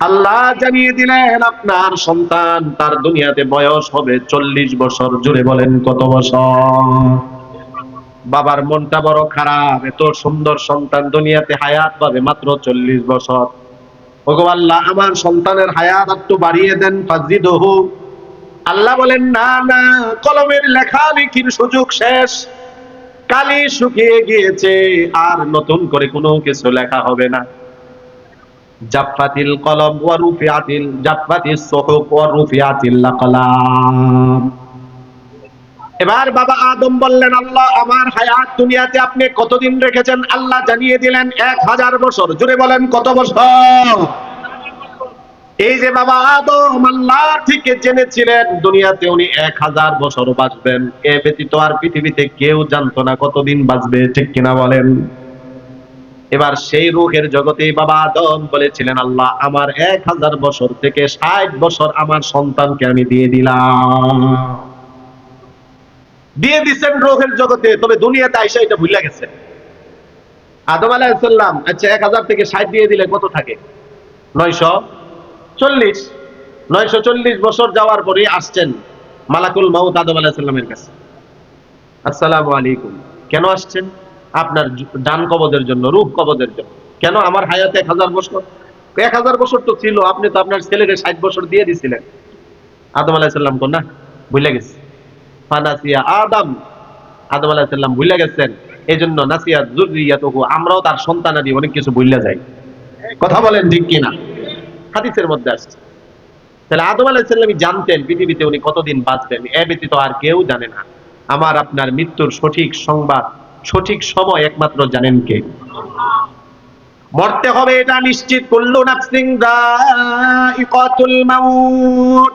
আল্লাহ জানিয়ে দিলেন, আপনার সন্তান তার দুনিয়াতে বয়স হবে 40 বছর। জুড়ে বলেন কত বছর? বাবার মনটা বড় খারাপ, এত সুন্দর সন্তান দুনিয়াতে হায়াত পাবে মাত্র 40 বছর। ওগো আল্লাহ, আমার সন্তানের হায়াত একটু বাড়িয়ে দেন, ফাজিদহু। আল্লাহ বলেন, না না, কলমের লেখালেখির সুযোগ শেষ, কালি শুকিয়ে গিয়েছে, আর নতুন করে কোনো কিছু লেখা হবে না। জাফাতিল কলম ওয়া রুফিআতিল, জাফাতিস সুহুফ ওয়া রুফিআতিল আকলাম। এবার বাবা আদম বললেন, আল্লাহ আমার হায়াত দুনিয়াতে আপনি কতদিন রেখেছেন? আল্লাহ জানিয়ে দিলেন 1000 বছর। জুড়ে বলেন কত বছর? এই যে বাবা আদম আল্লাহ থেকে জেনেছিলেন দুনিয়াতে উনি 1000 বছর বাঁচবেন, এ ব্যতীত আর পৃথিবীতে কেউ জানতো না কতদিন বাঁচবে, ঠিক কিনা বলেন? এবার সেই রূহের জগতেই বাবা আদম বলেছিলেন, আল্লাহ আমার 1000 বছর থেকে 60 বছর আমার সন্তানকে আমি দিয়ে দিলাম। দিয়ে দিচ্ছেন রূহের জগতে, তবে দুনিয়াতে আইসা এটা ভুলে গেছে। আদম আলাইহিস সালাম, আচ্ছা 1000 থেকে 60 দিয়ে দিলে কত থাকে? 940। 940 বছর যাওয়ার পরে আসছেন মালাকুল মাউত আদম আলাইহিস সালামের কাছে। আসসালামু আলাইকুম। কেন আসছেন? আপনার ডান কবজের জন্য, রূহ কবজের জন্য। কেন? আমার হায়াতে 1000 বছর। 1000 বছর তো ছিল, আপনি তো আপনার ছেলেকে 60 বছর দিয়ে দিছিলেন। আদম আলাইহিস সালাম কোন না, ভুলে গেছে। ফানাসিয়া আদম, আদম আলাইহিস সালাম ভুলে গেছেন। এজন্য নাসিয়া যুররিয়াতুহু, আমরাও তার সন্তানাদি অনেক কিছু ভুলে যাই। কথা বলেন ঠিক কিনা? হাদিসের মধ্যে আসছে। তাহলে আদম আলাইহিস সালাম জানতেন পৃথিবীতে উনি কতদিন বাঁচবেন, এ ব্যতীত আর কেউ জানে না। আমার আপনার মৃত্যুর সঠিক সংবাদ, সঠিক সময় একমাত্র জানেন কে? মরতে হবে এটা নিশ্চিত। কুল্লু নাফসিন যায়িকাতুল মাউত।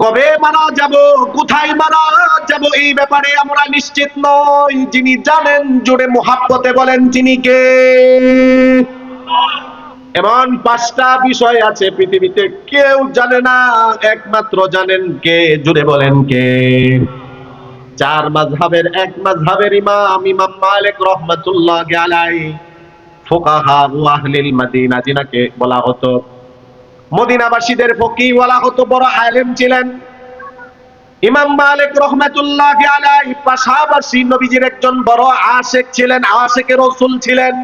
কবে মারা যাব, কোথায় মারা যাব, এই ব্যাপারে আমরা নিশ্চিত নই। যিনি জানেন, জোরে মুহাব্বতে বলেন তিনি কে? এমন 5টা বিষয় আছে পৃথিবীতে কেউ জানে না, একমাত্র জানেন কে? জুড়ে বলেন কে? 4 মাযহাবের এক মাযহাবের ইমাম ইমাম মালিক রাহমাতুল্লাহি আলাইহি, ফুকাহা ও আহলিল মদিনা যিনাকে বলা হতো, মদিনাবাসীদের ফকিহ বলা হতো, বড় আলেম ছিলেন ইমাম মালিক রাহমাতুল্লাহি আলাইহি। পাশাপাশি নবীজির একজন বড় আশিক ছিলেন, আশিকে রাসূল ছিলেন।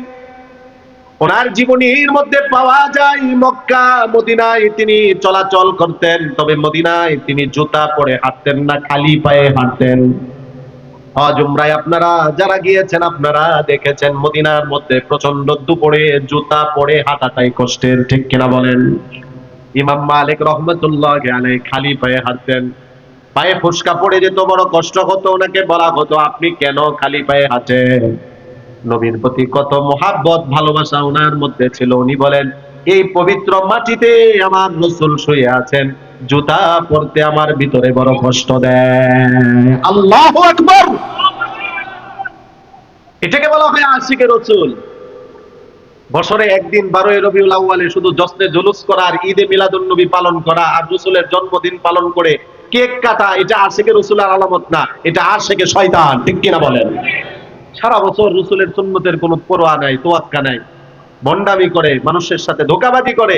ওনার জীবনীর মধ্যে পাওয়া যায় মক্কা মদিনায় তিনি চলাচল করতেন, তবে মদিনায় তিনি জুতা পরে হাঁটতেন না, খালি পায়ে হাঁটতেন। হজ উমরায় আপনারা যারা গিয়েছেন আপনারা দেখেছেন মদিনার মধ্যে প্রচন্ড দুপুরে জুতা পরে হাঁটাটাই কষ্টের, ঠিক কিনা বলেন? ইমাম মালিক রাহমাতুল্লাহি আলাইহি খালি পায়ে হাঁটতেন, পায়ে ফোস্কা পড়ে যেত, বড় কষ্ট হতো। ওনাকে বলা হতো আপনি কেন খালি পায়ে হাঁটেন? নবীর প্রতি কত মহাব্বত ভালোবাসা ওনার মধ্যে ছিল। উনি বলেন এই পবিত্র মাটিতে আমার রাসূল শুয়ে আছেন, জুতা পরতে আমার ভিতরে বড় কষ্ট দেয়। আল্লাহু আকবার। এটাকে বলা হয় আশিকে রাসূল। বছরে একদিন 12 রবিউল আউয়ালে শুধু জশ্নে জুলুস করা আর ঈদে মিলাদুন নবী পালন করা আর রাসূলের জন্মদিন পালন করে কেক কাটা, এটা আশিকে রাসূলের আলামত না, এটা আশিকে শয়তান, ঠিক কিনা বলেন? সারা বছর রাসূলের সুন্নতের কোনো পরোয়া নাই, তোয়াক্কা নাই, ভণ্ডামি করে, মানুষের সাথে ধোঁকাবাজি করে,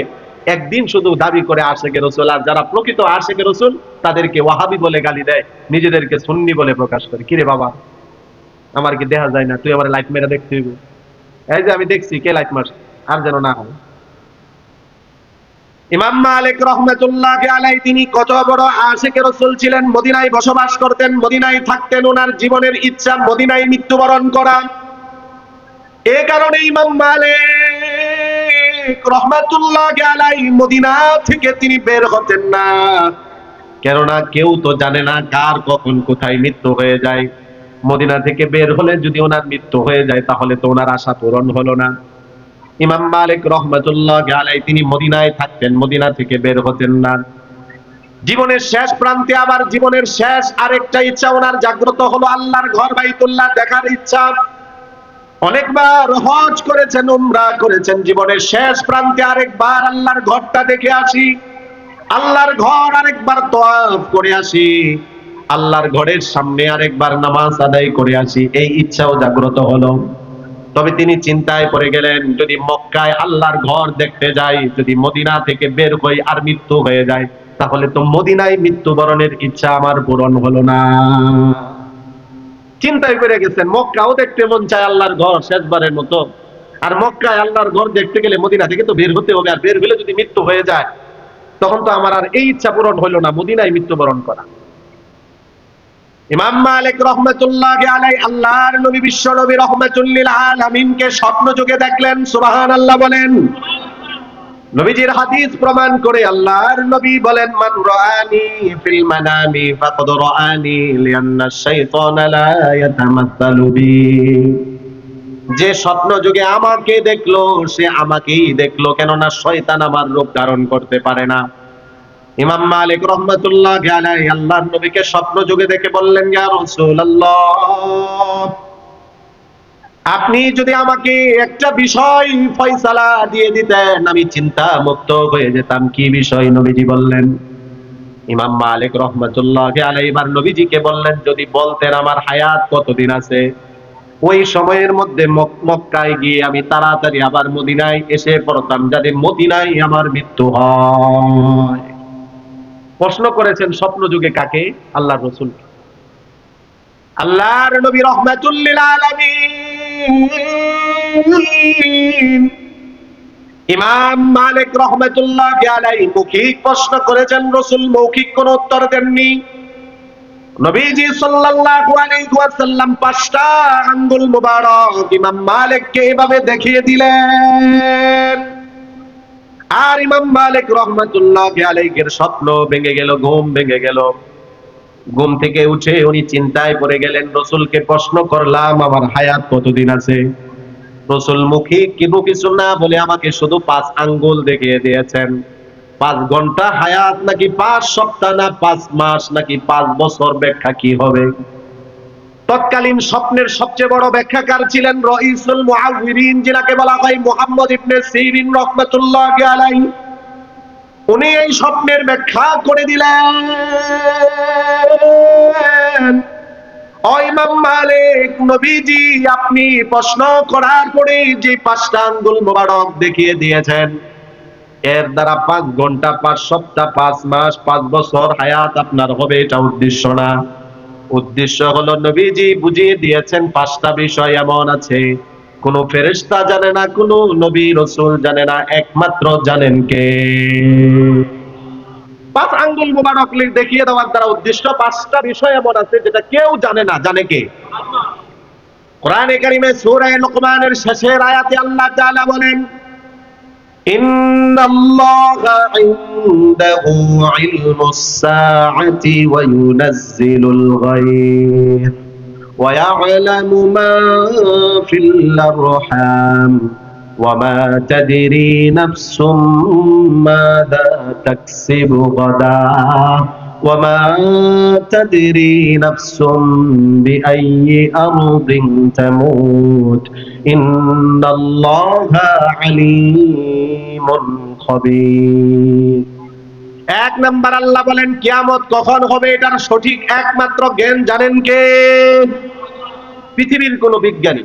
একদিন শুধু দাবি করে আশিকে রাসূল। আর যারা প্রকৃত আশিকে রাসূল তাদেরকে ওয়াহাবি বলে গালি দেয়, নিজেদেরকে সুন্নি বলে প্রকাশ করে। কিরে বাবা, আমার কি দেখা যায় না? তুই আমার লাইট মেরে দেখতে হইব। এই যে আমি দেখছি, কে লাইট মারছে? আর যেন না হয়। ইমাম মালিক রাহমাতুল্লাহি আলাইহি তিনি কত বড় আশিকে রাসূল ছিলেন। মদিনায় বসবাস করতেন, মদিনায় থাকতেন, ওনার জীবনের ইচ্ছা মদিনায় মৃত্যুবরণ করা। এই কারণে ইমাম মালিক রাহমাতুল্লাহি আলাইহি মদিনা থেকে তিনি বের হতেন না, কেননা কেউ তো জানে না কার কখন কোথায় মৃত্যু হয়ে যায়। মদিনা থেকে বের হলে যদি ওনার মৃত্যু হয়ে যায় তাহলে তো ওনার আশা পূরণ হলো না। ইমাম মালিক রাহমাতুল্লাহি আলাইহি তিনি মদিনায় থাকতেন, মদিনা থেকে বের হতেন না। জীবনের শেষ প্রান্তে আবার জীবনের শেষ আরেকটা ইচ্ছা ওনার জাগ্রত হলো, আল্লাহর ঘর বাইতুল্লাহ দেখার ইচ্ছা। অনেকবার হজ করেছেন, উমরা করেছেন, জীবনের শেষ প্রান্তে আরেকবার আল্লাহর ঘরটা দেখে আসি, আল্লাহর ঘর আরেকবার তওয়াফ করে আসি, আল্লাহর ঘরের সামনে আরেকবার নামাজ আদায় করে আসি, এই ইচ্ছাও জাগ্রত হলো। তবে তিনি চিন্তায় পড়ে গেলেন, যদি মক্কায় আল্লাহর ঘর দেখতে যাই, যদি মদিনা থেকে বের হই আর মৃত্যু হয়ে যায়, তাহলে তো মদিনায় মৃত্যুবরণের ইচ্ছা আমার পূরণ হলো না। চিন্তায় পড়ে গেছেন, মক্কাও দেখতে মন চায় আল্লাহর ঘর শেষবারের মতো, আর মক্কায় আল্লাহর ঘর দেখতে গেলে মদিনা থেকে তো বের হতে হবে, আর বের হলে যদি মৃত্যু হয়ে যায় তখন তো আমার আর এই ইচ্ছা পূরণ হলো না মদিনায় মৃত্যুবরণ করা। ইমাম মালিক রাহমাতুল্লাহি আলাইহি আল্লাহর নবী বিশ্ব নবী রাহমাতুল লিল আলামিনকে স্বপ্ন যোগে দেখলেন। সুবহানাল্লাহ বলেন। নবীজির হাদিস প্রমাণ করে আল্লাহর নবী বলেন, মান রাআনি ফিল মানামি ফাকাদ রাআনি লিআন্না আশ-শাইতানা লা ইয়াতামাসসালু বি। যে স্বপ্ন যোগে আমাকে দেখলো সে আমাকেই দেখলো, কেননা শয়তান আমার রূপ ধারণ করতে পারে না। ইমাম মালিক রাহমাতুল্লাহি আলাইহি আল্লাহর নবীকে স্বপ্ন যোগে দেখে বললেন, ইয়া রাসূলুল্লাহ, আপনি যদি আমাকে একটা বিষয় ফয়সালা দিয়ে দিতেন আমি চিন্তা মুক্ত হয়ে যেতাম। কি বিষয়? নবীজি বললেন। ইমাম মালিক রাহমাতুল্লাহি আলাইহি এবার নবীজিকে বললেন, যদি বলতেন আমার হায়াত কতদিন আছে, ওই সময়ের মধ্যে মক্কায় গিয়ে আমি তাড়াতাড়ি আবার মদিনায় এসে পড়তাম, যাতে মদিনায় আমার মৃত্যু হয়। প্রশ্ন করেছেন স্বপ্ন যুগে কাকে? আল্লাহর রাসূল। আল্লাহর নবী রাহমাতুল লিল আলামিন ইমাম মালিক রাহমাতুল্লাহি আলাইহি মৌখিক প্রশ্ন করেছেন, রাসূল মৌখিক কোনো উত্তর দেননি। নবীজি সাল্লাল্লাহু আলাইহি ওয়াসাল্লাম 5টা আঙ্গুল মুবারক ইমাম মালিককে এভাবে দেখিয়ে দিলেন। আর ইমাম মালিক রাহমাতুল্লাহি আলাইহির স্বপ্ন ভেঙে গেল, ঘুম ভেঙে গেল। ঘুম থেকে উঠে উনি চিন্তায় পড়ে গেলেন, রাসূলকে প্রশ্ন করলাম আমার হায়াত কতদিন আছে। রাসূল মুখে কিছু না বলে আমাকে শুধু 5 আঙ্গুল দেখিয়ে দিয়েছেন। 5 ঘন্টা হায়াত নাকি 5 সপ্তাহ, না 5 মাস নাকি 5 বছর, ব্যাখ্যা কি হবে? তৎকালীন স্বপ্নের সবচেয়ে বড় ব্যাখ্যাকার ছিলেন রাইসুল মুআউযিরিন, যিনাকে বলা হয় মুহাম্মদ ইবনে সিরিন রাহমাতুল্লাহি আলাইহি। উনি এই স্বপ্নের ব্যাখ্যা করে দিলেন। ও ইমাম মালিক, নবীজি আপনি প্রশ্ন করার পরে যে 5টা আঙ্গুল মোবারক দেখিয়ে দিয়েছেন, এর দ্বারা 5 ঘন্টা 5 সপ্তাহ 5 মাস 5 বছর হায়াত আপনার হবে, এটা উদ্দেশ্য না। উদ্দেশ্য হলো নবীজি বুঝিয়ে দিয়েছেন 5টা বিষয় এমন আছে কোন ফেরেশতা জানে না, কোন নবী রাসূল জানে না, একমাত্র জানেন কে? 5 আঙ্গুল মোবারক দেখিয়ে দেওয়ার দ্বারা উদ্দেশ্য 5টা বিষয় এমন আছে যেটা কেউ জানে না, জানে কে? কোরআনে কারিমে সূরা লুকমানের শেষের আয়াতে আল্লাহ তাআলা বলেন, ইন্নাল্লাহা ইনদাহু ইলমুস সাআতি ওয়া ইউনাজ্জিলুল গায়ব ওয়া ইয়ালামু মা ফিল আরহাম ওয়া মা তাদরি নাফসুম মাযা তাকসিবু গাদা ওয়া মা তাদরি নাফসুম বিআইয়ি আরদিন তামুত ইন্নাল্লাহা আলীমুন খবীর। এক নাম্বার আল্লাহ বলেন কিয়ামত কখন হবে এটার সঠিক একমাত্র জ্ঞান জানেন কে? পৃথিবীর কোন বিজ্ঞানী,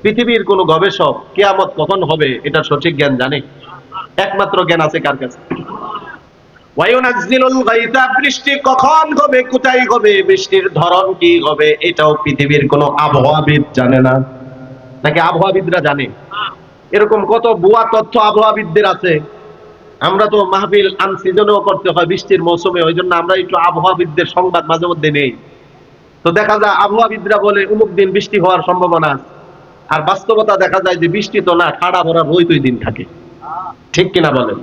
পৃথিবীর কোন গবেষক কিয়ামত কখন হবে এটার সঠিক জ্ঞান জানে? একমাত্র জ্ঞান আছে কার কাছে? ওয়ায়ুনাজ্জিলুল গায়থা, বৃষ্টি কখন হবে, কোথায় হবে, বৃষ্টির ধরন কি হবে, এটাও পৃথিবীর কোন আবহাওয়াবিদ জানে না। নাকি আবহাওয়াবিদরা জানে? এরকম কত ভুয়া তথ্য আবহাওয়াবিদদের আছে। আমরা তো মাহফিল আনসিজনেও করতে হয় বৃষ্টির মৌসুমে, ওই জন্য আমরা একটু আবহাওয়াবিদদের সংবাদ মাঝে মধ্যে নেই। তো দেখা যায় আবহাওয়াবিদরা বলে অমুক দিন বৃষ্টি হওয়ার সম্ভাবনা, আর বাস্তবতা দেখা যায় যে বৃষ্টি তো না, ঠাড়া ভরা রোদই দিন থাকে। ঠিক কিনা বলেন?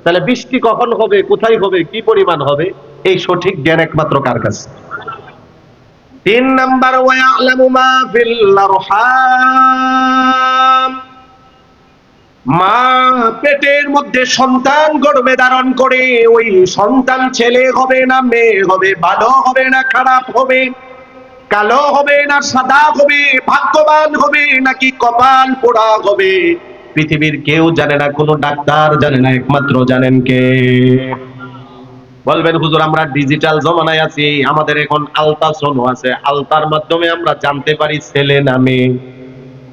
তাহলে বৃষ্টি কখন হবে, কোথায় হবে, কি পরিমাণ হবে, এই সঠিক জ্ঞান একমাত্র কার কাছে? 3 নাম্বার, ওয়া ইয়ালামু মা ফিল আরহাম, মা পেটের মধ্যে সন্তান গর্ভে ধারণ করে ওই সন্তান ছেলে হবে না মেয়ে হবে, ভালো হবে না খারাপ হবে, কালো হবে না সাদা হবে, ভাগ্যবান হবে নাকি কপাল পোড়া হবে, পৃথিবীর কেউ জানে না, কোনো ডাক্তার জানে না, একমাত্র জানেন কে? বলবেন হুজুর আমরা ডিজিটাল জমানায় আছি, আমাদের এখন আলট্রাসাউন্ড আছে, আলতার মাধ্যমে আমরা জানতে পারি ছেলে না মেয়ে।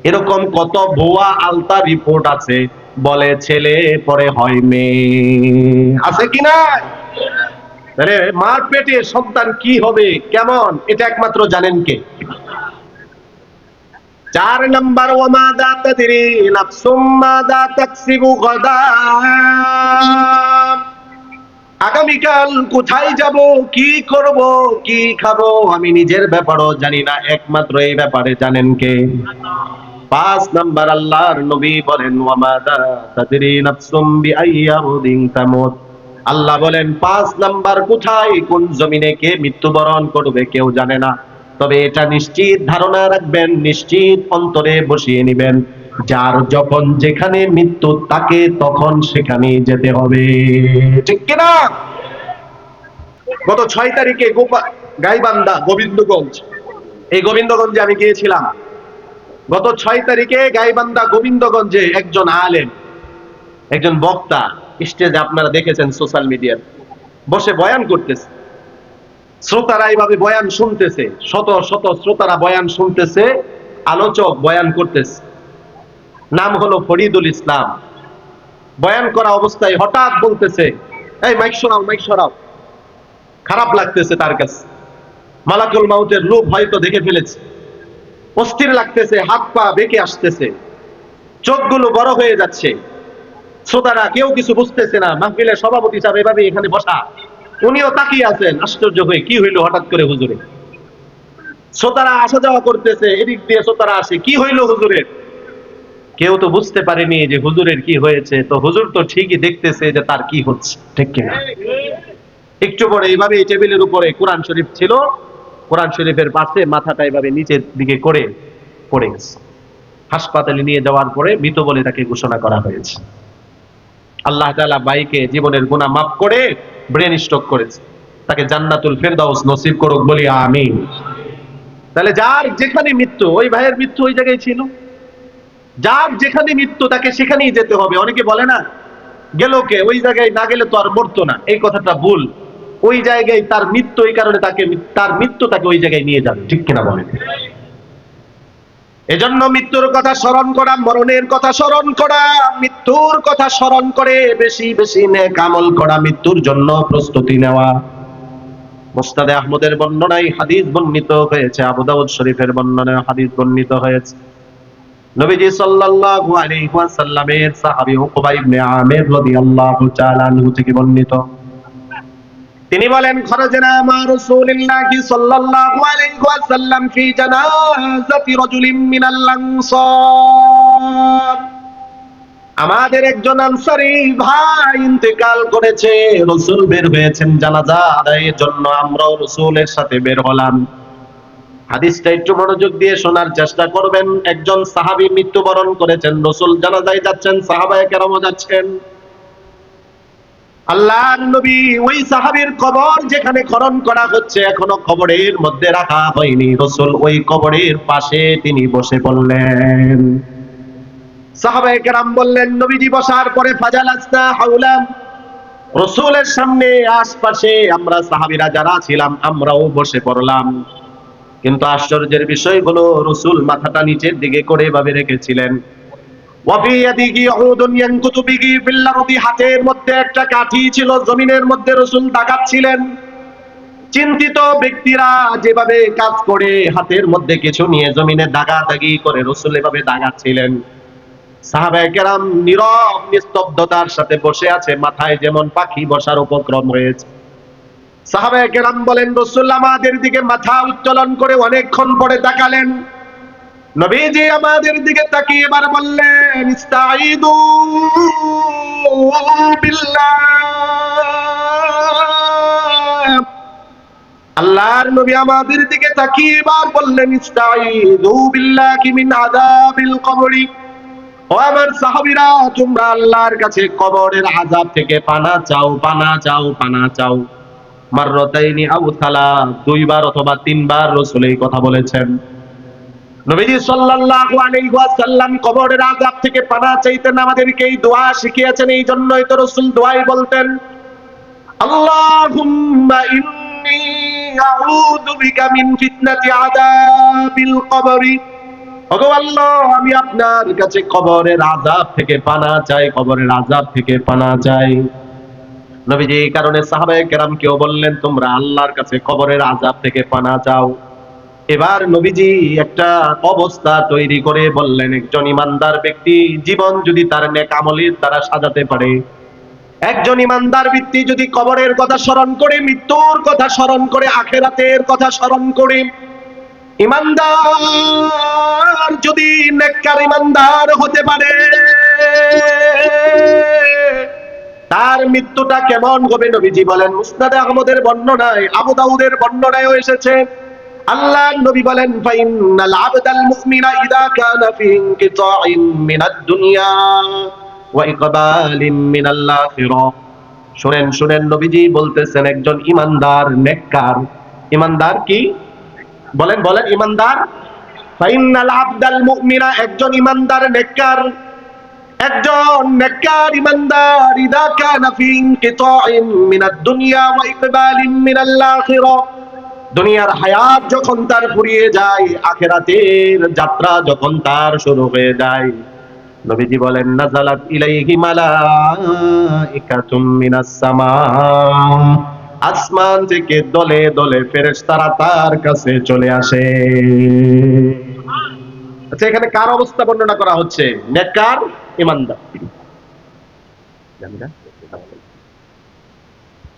এরকম কত ভুয়া আলতা রিপোর্ট আছে, বলে ছেলে পরে হয় মেয়ে, আছে কিনা? আরে মার পেটে সন্তান কি হবে, কেমন, এটা একমাত্র জানেন কে? 4 নাম্বার, ওয়া মা তাদরি নাফসুম মাযা তাকসিবু গাদা, আগামীকাল কোথায় যাব, কি করব, কি খাবো, আমি নিজের ব্যাপারও জানি না, একমাত্র এই ব্যাপারে জানেন কে? 5 নাম্বার, আল্লাহর নবী বলেন, ওয়া মা তাদরি নাফসুম বিআইয়ি আরদিন তামুত, আল্লাহ বলেন 5 নাম্বার, কোথায় কোন জমিনে কে মৃত্যুবরণ করবে কেউ জানে না, তবে এটা নিশ্চিত ধারণা রাখবেন, নিশ্চিত অন্তরে বসিয়ে নেবেন, যার যখন যেখানে মৃত্যু তাকে তখন সেখানে যেতে হবে। ঠিক কিনা? গত 6 তারিখে গাইবান্ধা গোবিন্দগঞ্জ, এই গোবিন্দগঞ্জে আমি গিয়েছিলাম। গত 6 তারিখে গাইবান্ধা গোবিন্দগঞ্জে একজন আলেম, একজন বক্তা স্টেজে, আপনারা দেখেছেন সোশ্যাল মিডিয়ায়, বসে বয়ান করতেছে। শ্রোতারা এইভাবে বয়ান শুনতেছে, শত শত শ্রোতারা বয়ান শুনতেছে, আলোচক বয়ান করতেছে। নাম হলো ফরিদুল ইসলাম। বয়ান করা অবস্থায় হঠাৎ বলতেছে, এই মাইক সরাও, মাইক সরাও। খারাপ লাগতেছে তার কাছে, মালাকুল মাউতের রূপ হয়তো দেখে ফেলেছে, অস্থির লাগতেছে, হাত পা বেঁকে আসতেছে, চোখগুলো বড় হয়ে যাচ্ছে। শ্রোতারা কেউ কিছু বুঝতেছে না। মাহফিলের সভাপতি সাহেব এভাবে এখানে বসা, উনিও তাকিয়ে আছেন আশ্চর্য হয়ে, কি হইলো হঠাৎ করে হুজুরে? শ্রোতারা আসা যাওয়া করতেছে, এদিক দিয়ে শ্রোতারা আসে, কি হইলো হুজুরের? কেউ তো বুঝতে পারেনি যে হুজুরের কি হয়েছে, তো হুজুর তো ঠিকই দেখতেছে যে তার কি হচ্ছে। ঠিক কিনা? একটু পরে এইভাবে এই টেবিলের উপরে কোরআন শরীফ ছিল, কোরআন শরীফের পাশে মাথাটা এভাবে নিচের দিকে করে পড়ে গেছে। হাসপাতালে নিয়ে যাওয়ার পরে মৃত বলে তাকে ঘোষণা করা হয়েছে। আল্লাহ তাআলা ভাইকে জীবনের গুনাহ মাফ করে ব্রেন স্ট্রোক করেছে, তাকে জান্নাতুল ফেরদাউস নসিব করুক বলি আমিন। তাহলে যার যেখানে মৃত্যু, ওই ভাইয়ের মৃত্যু ওই জায়গায় ছিল। যার যেখানে মৃত্যু তাকে সেখানেই যেতে হবে। অনেকে বলে না, গেল কে, ওই জায়গায় না গেলে তো আর মরতো না। এই কথাটা ভুল। ওই জায়গায় তার মৃত্যু, এই কারণে তার মৃত্যু তাকে ওই জায়গায় নিয়ে যাবে। ঠিক কিনা বলেন? এজন্য মৃত্যুর কথা স্মরণ করা, মরণের কথা স্মরণ করা, মৃত্যুর কথা স্মরণ করে বেশি বেশি নেক আমল করা, মৃত্যুর জন্য প্রস্তুতি নেওয়া। মুসনাদে আহমদের বর্ণনায় হাদিস বর্ণিত হয়েছে, আবু দাউদ শরীফের বর্ণনায় হাদিস বর্ণিত হয়েছে। নবীজি সাল্লাল্লাহু আলাইহি ওয়াসাল্লামের সাহাবী উকবা ইবনে আমির রাদিয়াল্লাহু তাআলা আনহু থেকে বর্ণিত, তিনি বলেন, খরাজনা মা রাসূলিল্লাহি সাল্লাল্লাহু আলাইহি ওয়াসাল্লাম ফি জানাজাতি রাজুলিন মিনাল আনসার। আমাদের একজন আনসারী ভাই ইন্তেকাল করেছে, রাসূল বের হয়েছেন জানাজা আদায়ের জন্য, আমরাও রাসূলের সাথে বের হলাম। হাদিসটা একটু মনোযোগ দিয়ে শোনার চেষ্টা করবেন। একজন সাহাবী মৃত্যুবরণ করেছেন, রাসূল জানাজায় যাচ্ছেন, সাহাবায়ে কেরামও যাচ্ছেন। আল্লাহর নবী ওই সাহাবীর কবর যেখানে খনন করা হচ্ছে, এখনো কবরের মধ্যে রাখা হয়নি, রাসূল ওই কবরের পাশে তিনি বসে পড়লেন। সাহাবায়ে কেরাম বললেন, নবীজি বসার পরে ফাজালাসনা হাওলা, রাসূলের সামনে আশপাশে আমরা সাহাবীরা যারা ছিলাম আমরাও বসে পড়লাম। কিন্তু আশ্চর্যের বিষয় হলো, রাসূল মাথাটা নিচের দিকে করে এভাবে রেখেছিলেন। ওয়াফি ইয়াদিহি উদুন ইয়ানকুতু বিহি ফিল আরদি, হাতের মধ্যে একটা কাঠি ছিল, জমিনের মধ্যে রাসূল দাগাচ্ছিলেন। চিন্তিত ব্যক্তিরা যেভাবে কাজ করে, হাতের মধ্যে কিছু নিয়ে জমিনে দাগাদাগি করে রাসূল এভাবে দাগাচ্ছিলেন। সাহাবায়ে কেরাম নীরব নিস্তব্ধতার সাথে বসে আছে, মাথায় যেমন পাখি বসার উপক্রম হয়েছে। সাহাবায়ে কেরাম বলেন, রাসূল আমাদের দিকে মাথা উত্তোলন করে অনেকক্ষণ পরে তাকালেন। নবীজি আমাদের দিকে তাকিয়ে এবার বললেন, ইস্তাঈদু বিল্লাহ। আল্লাহর নবী আমাদের দিকে তাকিয়ে এবার বললেন, ইস্তাঈদু বিল্লাহি মিন আযাবিল কবরি। ও আমার সাহাবীরা, তোমরা আল্লাহর কাছে কবরের আযাব থেকে পানা চাও, পানা চাও, পানা চাও। মাররাতাইনি আও সালাস, দুইবার অথবা তিনবার রাসূল এই কথা বলেছেন। নবীজি সাল্লাল্লাহু আলাইহি ওয়াসাল্লাম কবরের আযাব থেকে পানাহ চাইতেন, আমাদেরকে এই দোয়া শিখিয়েছেন। এই জন্যই তো রাসূল দোয়াই বলতেন, আল্লাহুম্মা ইন্নী আউযু বিকা মিন ফিতনাতি আযাবিল কবরি। ওগো আল্লাহ, আমি আপনার কাছে কবরের আযাব থেকে পানাহ চাই, কবরের আযাব থেকে পানাহ চাই। নবীজি এই কারণে সাহাবায়ে কেরামকেও বললেন, তোমরা আল্লাহর কাছে কবরের আযাব থেকে পানাহ চাও। এবার নবীজি একটা অবস্থা তৈরি করে বললেন, একজন ইমানদার ব্যক্তি জীবন যদি তার নেক আমলের দ্বারা সাজাতে পারে, একজন ইমানদার ব্যক্তি যদি কবরের কথা স্মরণ করে, মৃত্যুর কথা স্মরণ করে, আখিরাতের কথা স্মরণ করে, ইমানদার যদি নেককার ইমানদার হতে পারে, তার মৃত্যুটা কেমন হবে নবীজি বলেন। মুসনাদে আহমদের বর্ণনায়, আবু দাউদের বর্ণনায়ও এসেছে। আল্লাহর নবী বলেন, ফাইনাল আবদাল মুমিনা ইযা কানা ফি ইনকিতাইন মিনাদ দুনিয়া ওয়া ইকবালিন মিনাল আখিরাহ। শুনেন শুনেন, নবীজি বলতেছেন, একজন ইমানদার নেককার, ইমানদার কি বলেন বলেন, ইমানদার। ফাইনাল আবদাল মুমিনা, একজন ইমানদার নেককার, একজন নেককার ইমানদার, ইযা কানা ফি ইনকিতাইন মিনাদ দুনিয়া ওয়া ইকবালিন মিনাল আখিরাহ, দুনিয়ার হায়াত যখন তার ফুরিয়ে যায়, আখিরাতের যাত্রা যখন তার শুরু হয়ে যায়, নবীজি বলেন, নাযালাত ইলাইহি মালাইকাতুম মিনাস সামা, আসমান থেকে দলে দলে ফেরেশতারা তার কাছে চলে আসে। আচ্ছা, এখানে কার অবস্থা বর্ণনা করা হচ্ছে? নেককার ইমানদার।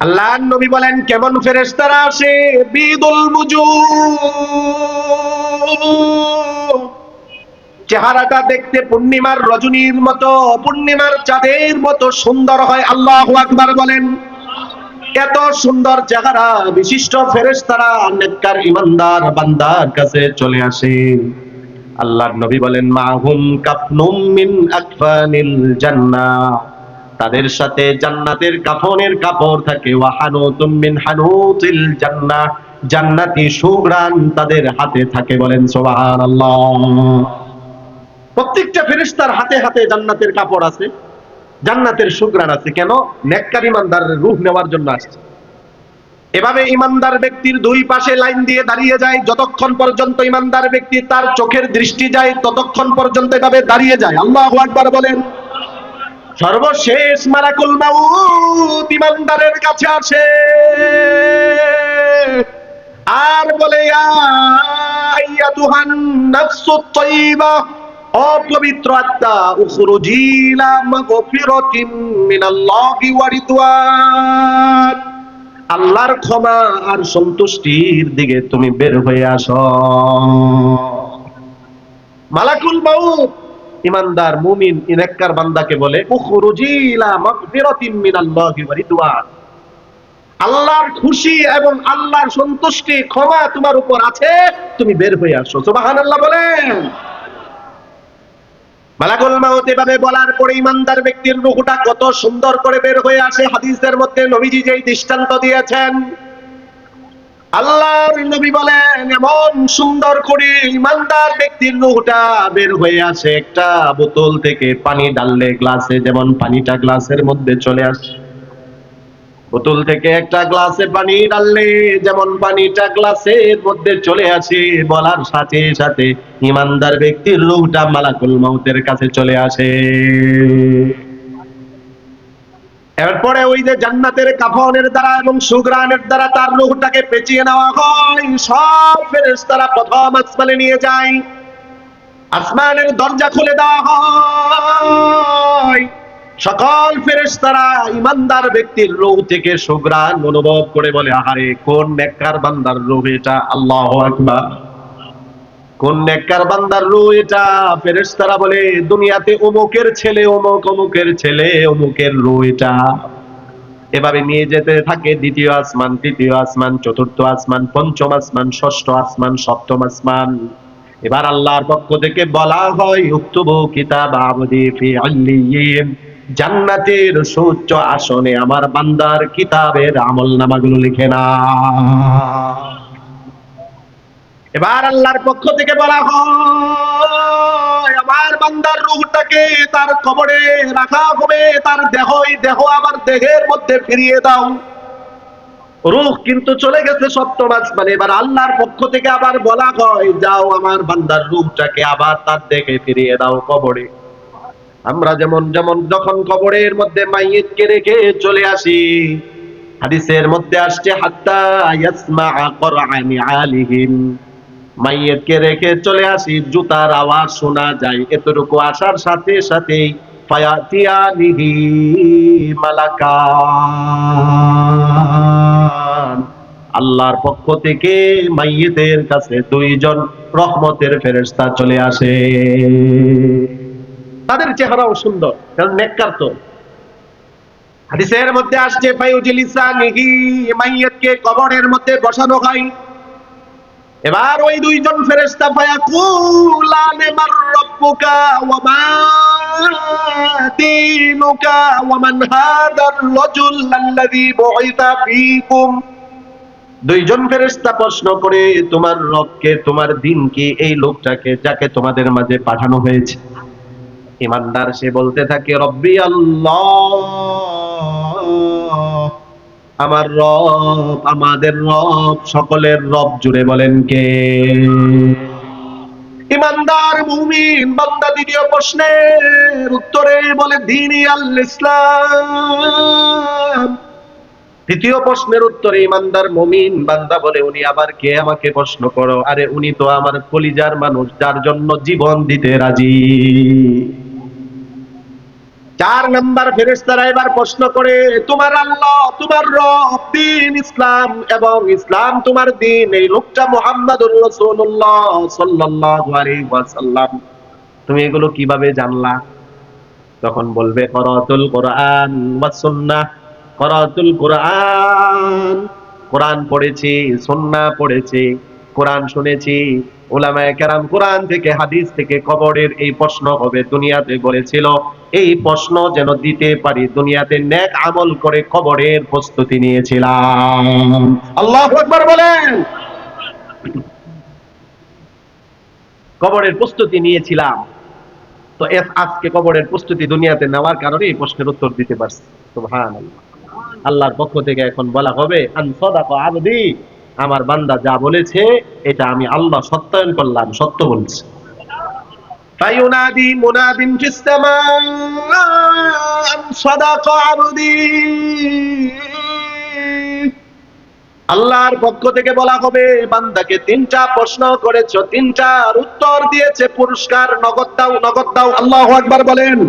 আল্লাহর নবী বলেন, কেমন ফেরেশতারা আসে? বিদুল বুজুহ, চেহারাটা দেখতে পূর্ণিমার রজনীর মতো, পূর্ণিমার চাঁদের মতো সুন্দর হয়। আল্লাহু আকবার বলেন। এত সুন্দর চেহারা বিশিষ্ট ফেরেশতারা নেককার ইমানদার বান্দার কাছে চলে আসে। আল্লাহর নবী বলেন, মাহুম কাফনুম মিন আকফানিল জান্নাহ, তাদের সাথে জান্নাতের কাফনের কাপড় থাকে, ওয়া হানুতুম মিন হানুতিল জান্নাহ, জান্নাতি সুঘ্রাণ তাদের হাতে থাকে, বলেন সুবহানাল্লাহ। প্রত্যেকটা ফেরেশতার হাতে হাতে জান্নাতের কাপড় আছে, জান্নাতের সুঘ্রাণ আছে। কেন? নেককার ইমানদারের রূহ নেওয়ার জন্য আসছে। এভাবে ইমানদার ব্যক্তির দুই পাশে লাইন দিয়ে দাঁড়িয়ে যায়, যতক্ষণ পর্যন্ত ইমানদার ব্যক্তি তার চোখের দৃষ্টি যায় ততক্ষণ পর্যন্ত এভাবে দাঁড়িয়ে যায়। আল্লাহু আকবার বলেন। সর্বশেষ মালাকুল মাউত ইমানদারের কাছে আসে আর বলে, ইয়া আইয়াতুহান নাফসুত তাইয়্যিবা, অপবিত্র আত্মা, উখরুজি ইলা মাগফিরাতিন মিনাল্লাহি ওয়া রিদওয়ান, আল্লাহর ক্ষমা আর সন্তুষ্টির দিকে তুমি বের হয়ে আসো। মালাকুল মাউত ইমানদার মুমিন নেককার বান্দাকে বলে, উখরুজি ইলা মাগফিরাতিন মিনাল্লাহি ওয়া রিদওয়ান, আল্লাহর খুশি এবং আল্লাহর সন্তুষ্টি ক্ষমা তোমার উপর আছে, তুমি বের হয়ে আসো। সুবহানাল্লাহ বলেন। মালাকুল মাউত এভাবে বলার পরে ইমানদার ব্যক্তির রূহটা কত সুন্দর করে বের হয়ে আসে। হাদিসের মধ্যে নবীজি যেই দৃষ্টান্ত দিয়েছেন, আল্লাহর নবী বলেন, এমন সুন্দর করে ইমানদার ব্যক্তির রূহটা বের হয়ে আসে, একটা বোতল থেকে পানি ঢাললে গ্লাসে যেমন পানিটা গ্লাসের মধ্যে চলে আসে, বোতল থেকে একটা গ্লাসে পানি ঢাললে যেমন পানিটা গ্লাসের মধ্যে চলে আসে, বলার সাথে সাথে ইমানদার ব্যক্তির রূহটা মালাকুল মাউতের কাছে চলে আসে। এরপরে ওই যে জান্নাতের কাফনের দ্বারা এবং সুঘ্রাণের দ্বারা তার রূহটাকে পেঁচিয়ে নেওয়া হয়। সব ফেরেশতারা প্রথম আসমানে নিয়ে যায়, আসমানের দরজা খুলে দেওয়া হয়। সকল ফেরেশতারা ইমানদার ব্যক্তির রূহ থেকে সুঘ্রাণ অনুভব করে বলে, আহারে কোন নেককার বান্দার রূহ এটা, আল্লাহু আকবার, কোন নেককার বান্দার রূহ এটা। ফেরেশতারা বলে, দুনিয়াতে অমুকের ছেলে অমুক, অমুকের ছেলে অমুকের রূহ এটা। এভাবে নিয়ে যেতে থাকে দ্বিতীয় আসমান, তৃতীয় আসমান, চতুর্থ আসমান, পঞ্চম আসমান, ষষ্ঠ আসমান, সপ্তম আসমান। এবার আল্লাহর পক্ষ থেকে বলা হয়, উক্তুবু কিতাব আবদি ফি আল্লিয়িন, জান্নাতের সুউচ্চ আসনে আমার বান্দার কিতাবের আমলনামাগুলো লিখে না। এবার আল্লাহর পক্ষ থেকে বলা হয়, আমার বান্দার রূহটাকে তার কবরে রাখা হবে, তার দেহ আবার দেহের মধ্যে ফিরিয়ে দাও। রূহ কিন্তু চলে গেছে সপ্তম আসমানে। এবার আল্লাহর পক্ষ থেকে আবার বলা হয়, যাও আমার বান্দার রূহটাকে আবার তার দেহে ফিরিয়ে দাও কবরে। আমরা যেমন যখন কবরের মধ্যে মাইয়িতকে রেখে চলে আসি, হাদিসের মধ্যে আসছে, হাত্তা ইয়াসমাআ করআনি আলিহিম, মাইয়িতকে রেখে চলে আসি, জুতার আওয়াজ শোনা যায়, এতটুকু আসার সাথে সাথেই ফায়াতিয়ানিহি মালাকান, আল্লাহর পক্ষ থেকে মাইয়িতের কাছে দুইজন রহমতের ফেরেশতা চলে আসে। তাদের চেহারাও সুন্দর, কারণ নেককার তো। হাদিসের মধ্যে আসছে, ফায়ুজলিসানিহি, মাইয়িতকে কবরের মধ্যে বসানো হয়। এবার ওই দুইজন ফেরেশতা ফায়াকুলানে মার রাব্বুকা ওয়া মা দীনুকা ওয়া মান হাদার রাজুল আল্লাযী বুইসা ফীকুম, দুইজন ফেরেশতা প্রশ্ন করে, তোমার রবকে, তোমার দিন কি, এই লোকটাকে যাকে তোমাদের মাঝে পাঠানো হয়েছে। ইমানদার সে বলতে থাকে, রব্বি আল্লাহ, আমার রব, আমাদের রব, সকলের রব। জুড়ে বলেন কে? ইমানদার মুমিন বান্দা দ্বিতীয় প্রশ্নের উত্তরে বলে, দীনি আল ইসলাম। তৃতীয় প্রশ্নের উত্তরে ইমানদার মুমিন বান্দা বলে, উনি আবার কে, আমাকে প্রশ্ন করো? আরে উনি তো আমার কলিজার মানুষ, যার জন্য জীবন দিতে রাজি। চার নাম্বার ফেরেশতারা এবার প্রশ্ন করে, তোমার আল্লাহ, তোমার রব, দ্বীন ইসলাম, এবং ইসলাম তোমার দ্বীন, এই লোকটা মুহাম্মাদুর রাসূলুল্লাহ সাল্লাল্লাহু আলাইহি ওয়াসাল্লাম, তুমি এগুলো কিভাবে জানলা? তখন বলবে, করাতুল কোরআন ওয়াস সুন্নাহ, করাতুল কোরআন, কোরআন পড়েছি, সুন্নাহ পড়েছি। কোরআন শুনেছি, উলামায়ে কেরাম কোরআন থেকে হাদিস থেকে কবরের এই প্রশ্ন হবে দুনিয়াতে বলেছিল, এই প্রশ্ন যেন দিতে পারি দুনিয়াতে নেক আমল করে কবরের প্রস্তুতি নিয়েছিলাম। আল্লাহু আকবার বলেন। কবরের প্রস্তুতি নিয়েছিলাম, তো আজকে কবরের প্রস্তুতি দুনিয়াতে নেওয়ার কারণে এই প্রশ্নের উত্তর দিতে পারছি। সুবহানাল্লাহ। আল্লাহর পক্ষ থেকে এখন বলা হবে, আন সাদাকা আবদি, আমার বান্দা যা বলেছে এটা আমি আল্লাহ সত্যায়ন করলাম, সত্য বলছি। ফায়ুনাদি মুনাদিন ফিস সামা আন সাদাকা আবদি, আল্লাহর পক্ষ থেকে বলা হবে, বান্দাকে তিনটা প্রশ্ন করেছো, তিনটার উত্তর দিয়েছে, পুরস্কার নগদ দাও, নগদ দাও। আল্লাহু আকবার বলেন।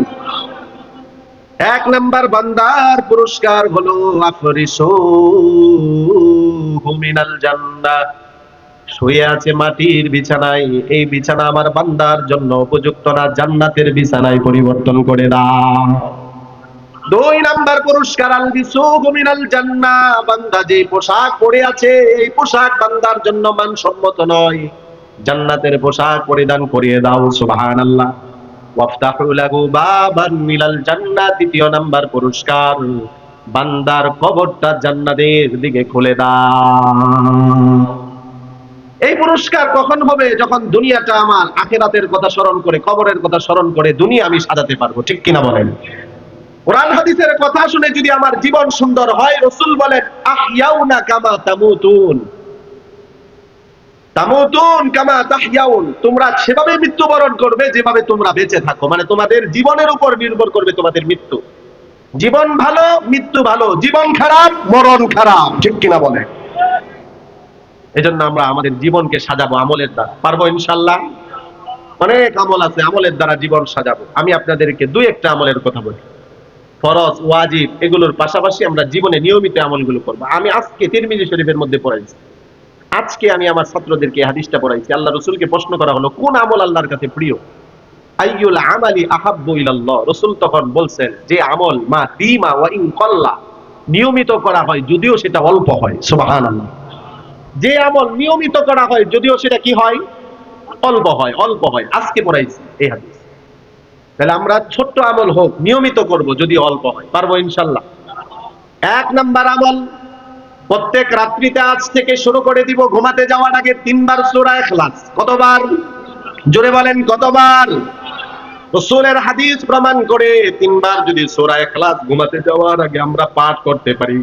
এক নাম্বার বান্দার পুরস্কার হলো আফরিসুহু মিনাল জান্নাহ, শুয়ে আছে মাটির বিছানায়, এই বিছানা আমার বান্দার জন্য উপযুক্ত না, জান্নাতের বিছানায় পরিবর্তন করে দাও। দুই নাম্বার পুরস্কার আলবিসুহু মিনাল জান্নাহ, বান্দা যে পোশাক পরে আছে এই পোশাক বান্দার জন্য মানসম্মত নয়, জান্নাতের পোশাক পরিধান করিয়ে দাও। সুবহানাল্লাহ। ওয়াফতাহু লাহু বাবান মিনাল জান্নাহ, তৃতীয় নাম্বার পুরস্কার, বান্দার কবরটা জান্নাতের দিকে খুলে দাও। এই পুরস্কার কখন হবে? যখন দুনিয়াটা আমার আখিরাতের কথা স্মরণ করে, কবরের কথা স্মরণ করে দুনিয়া আমি সাজাতে পারবো, ঠিক কিনা বলেন? কোরআন হাদিসের কথা শুনে যদি আমার জীবন সুন্দর হয়, রাসূল বলেন আহইয়াউনা কামা তামুতুন, তামুতুন কামা তাহইয়াউন, তোমরা সেভাবে মৃত্যুবরণ করবে যেভাবে তোমরা বেঁচে থাকো। মানে তোমাদের জীবনের উপর নির্ভর করবে তোমাদের মৃত্যু। জীবন ভালো মৃত্যু ভালো, জীবন খারাপ মরণ খারাপ, ঠিক কিনা বলেন? এজন্য আমরা আমাদের জীবনকে সাজাবো আমলের দ্বারা। পারবো ইনশাআল্লাহ? অনেক আমল আছে, আমলের দ্বারা জীবন সাজাবো। আমি আপনাদেরকে দুই একটা আমলের কথা বলি। ফরজ ওয়াজিব এগুলোর পাশাপাশি আমরা জীবনে নিয়মিত আমলগুলো করব। আমি আজকে তিরমিজি শরীফের মধ্যে পড়াইছি, আজকে আমি আমার ছাত্রদেরকে হাদিসটা পড়াইছি। আল্লাহ রাসূলকে প্রশ্ন করা হলো, কোন আমল আল্লাহর কাছে প্রিয়? আইয়ুল আমালি আহাব্বু ইলাল্লাহ, রাসূল তখন বলছেন, যে আমল মা দিমা ওয়া ইন কাল্লা, নিয়মিত করা হয় যদিও সেটা অল্প হয়। সুবহানাল্লাহ। যে আমল নিয়মিত করা হয় যদিও সেটা কি হয়? অল্প হয়, অল্প হয়। আজকে পড়াইছি এই হাদিস। তাহলে আমরা ছোট্ট আমল হোক নিয়মিত করব, যদি অল্প হয়। পারবো ইনশাআল্লাহ? এক নাম্বার আমল, প্রত্যেক রাত্রিতে আজ থেকে শুরু করে দিব, ঘুমাতে যাওয়ার আগে 3 বার সূরা ইখলাস। কতবার? জোরে বলেন কতবার? রাসূলের হাদিস প্রমাণ করে 3 বার যদি সূরা ইখলাস ঘুমাতে যাওয়ার আগে আমরা পাঠ করতে পারি,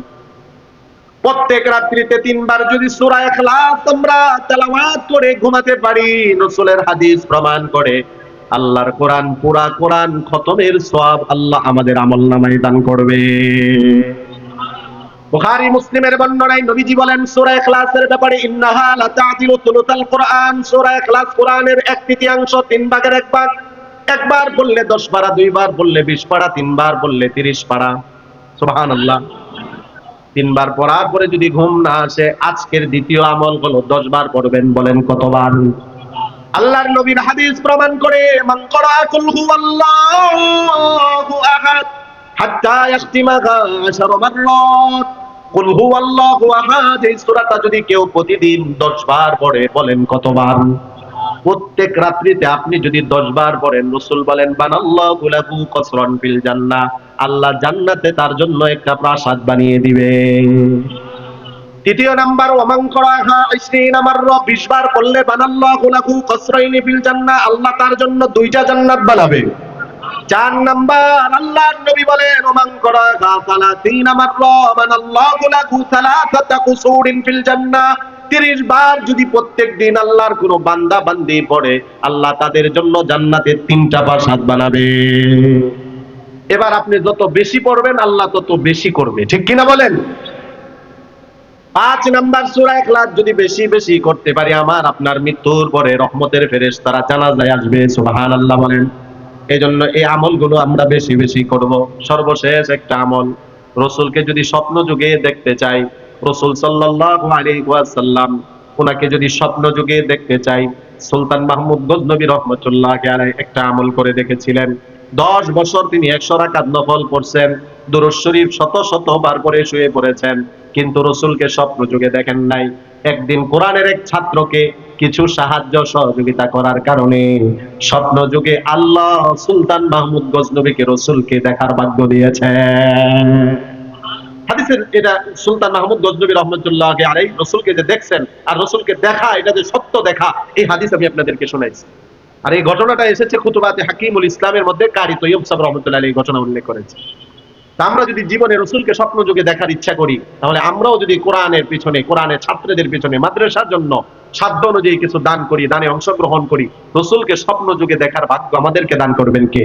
প্রত্যেক রাত্রিতে 3 বার যদি সূরা ইখলাস আমরা তেলাওয়াত করে ঘুমাতে পারি, রাসূলের হাদিস প্রমাণ করে আল্লাহর কোরআন, পুরা কোরআন খতমের সওয়াব আল্লাহ আমাদের আমলনামায় দান করবে। বুখারী মুসলিমের বর্ণনায় নবীজি বলেন সূরা ইখলাসের ব্যাপারে, ইন্নাহা লাতা'দিলু তুলুতাল কোরআন, সূরা ইখলাস কোরআনের 1/3, 3 ভাগের 1 ভাগ। একবার বললে 10 পারা, দুইবার বললে 20 পারা, 3 বার বললে 30 পারা। সুবহানাল্লাহ। 3 বার পড়ার পরে যদি ঘুম না আসে, আজকের দ্বিতীয় আমল হলো 10 বার পড়বেন। বলেন কতবার? আল্লাহর নবীর হাদিস প্রমাণ করে, মান ক্বারা কুল হুয়াল্লাহু আহাদ হাত্তা ইয়াখতিমাহা 10 মাররাত, কুল হুয়াল্লাহু আহাদ এই সূরাটা যদি কেউ প্রতিদিন 10 বার পড়ে, বলেন কতবার? প্রত্যেক রাত্রিতে আপনি যদি 10 বার পড়েন, রাসূল বলেন বানাল্লাহু লাহু কসরান ফিল জান্নাহ, আল্লাহ জান্নাতে তার জন্য একটা প্রাসাদ বানিয়ে দিবে। তৃতীয় নাম্বার, ওয়ামান করাহা 20 মাররা, 20 বার পড়লে বানাল্লাহু লাহু কসরাইনি ফিল জান্নাহ, আল্লাহ তার জন্য 2টা জান্নাত বানাবে। 4 নাম্বার, আল্লাহর নবী বলেন ওয়ামান করাহা 30 মাররা বানাল্লাহু লাহু 3 কুসুরিন ফিল জান্নাহ, 30 বার যদি প্রত্যেক দিন আল্লাহর কোন বান্দা বান্দি পড়ে, আল্লাহ তাদের জন্য জান্নাতে 3টা প্রাসাদ বানাবে। এবার আপনি যত বেশি পড়বেন আল্লাহ তত বেশি করবে, ঠিক কিনা বলেন? 5 নাম্বার, সূরা ইখলাস যদি বেশি বেশি করতে পারি, আমার আপনার মৃত্যুর পরে রহমতের ফেরেশতারা জানাজায় আসবে। সুবহানাল্লাহ বলেন। এইজন্য এই আমলগুলো আমরা বেশি বেশি করব। সর্বশেষ একটা আমল, রাসূলকে যদি স্বপ্ন যুগে দেখতে চাই, রাসূল সাল্লাল্লাহু আলাইহি ওয়াসাল্লাম ওনাকে যদি স্বপ্ন যুগে দেখতে চাই, সুলতান মাহমুদ গজনবী রাহমাতুল্লাহি আলাইহি একটা আমল করে দেখেছিলেন। 10 বছর তিনি 100 রাকাত নফল পড়ছেন, দুরূদ শরীফ শত শত বার করে শুয়ে পড়েছেন, কিন্তু রসুলকে স্বপ্ন যুগে দেখেন নাই। একদিন কোরআনের এক ছাত্রকে কিছু সাহায্য সহযোগিতা করার কারণে স্বপ্ন যুগে আল্লাহ সুলতান মাহমুদ গজনবীকে রসুলকে দেখার ভাগ্য দিয়েছেন। হাদিসের এটা সুলতান মাহমুদ গজনবী রহমতুল্লাহ আলাইহি রসুলকে যে দেখছেন আর রসুলকে দেখা, এটা যে সত্য দেখা, এই হাদিস আমি আপনাদেরকে শোনাইছি। আর এই ঘটনাটা এসেছে খুতুবাতে হাকিমুল ইসলামের মধ্যে কারি তৈয়ব সাহেব রহমতুল্লাহ আলাইহি এই ঘটনা উল্লেখ করেছে। তা আমরা যদি জীবনে রসুলকে স্বপ্ন যুগে দেখার ইচ্ছা করি, তাহলে আমরাও যদি কোরআনের পিছনে, কোরআনের ছাত্রদের পিছনে, মাদ্রাসার জন্য সাধ্য অনুযায়ী কিছু দান করি, দানে অংশগ্রহণ করি, রসুলকে স্বপ্ন যুগে দেখার ভাগ্য আমাদেরকে দান করবেন কে?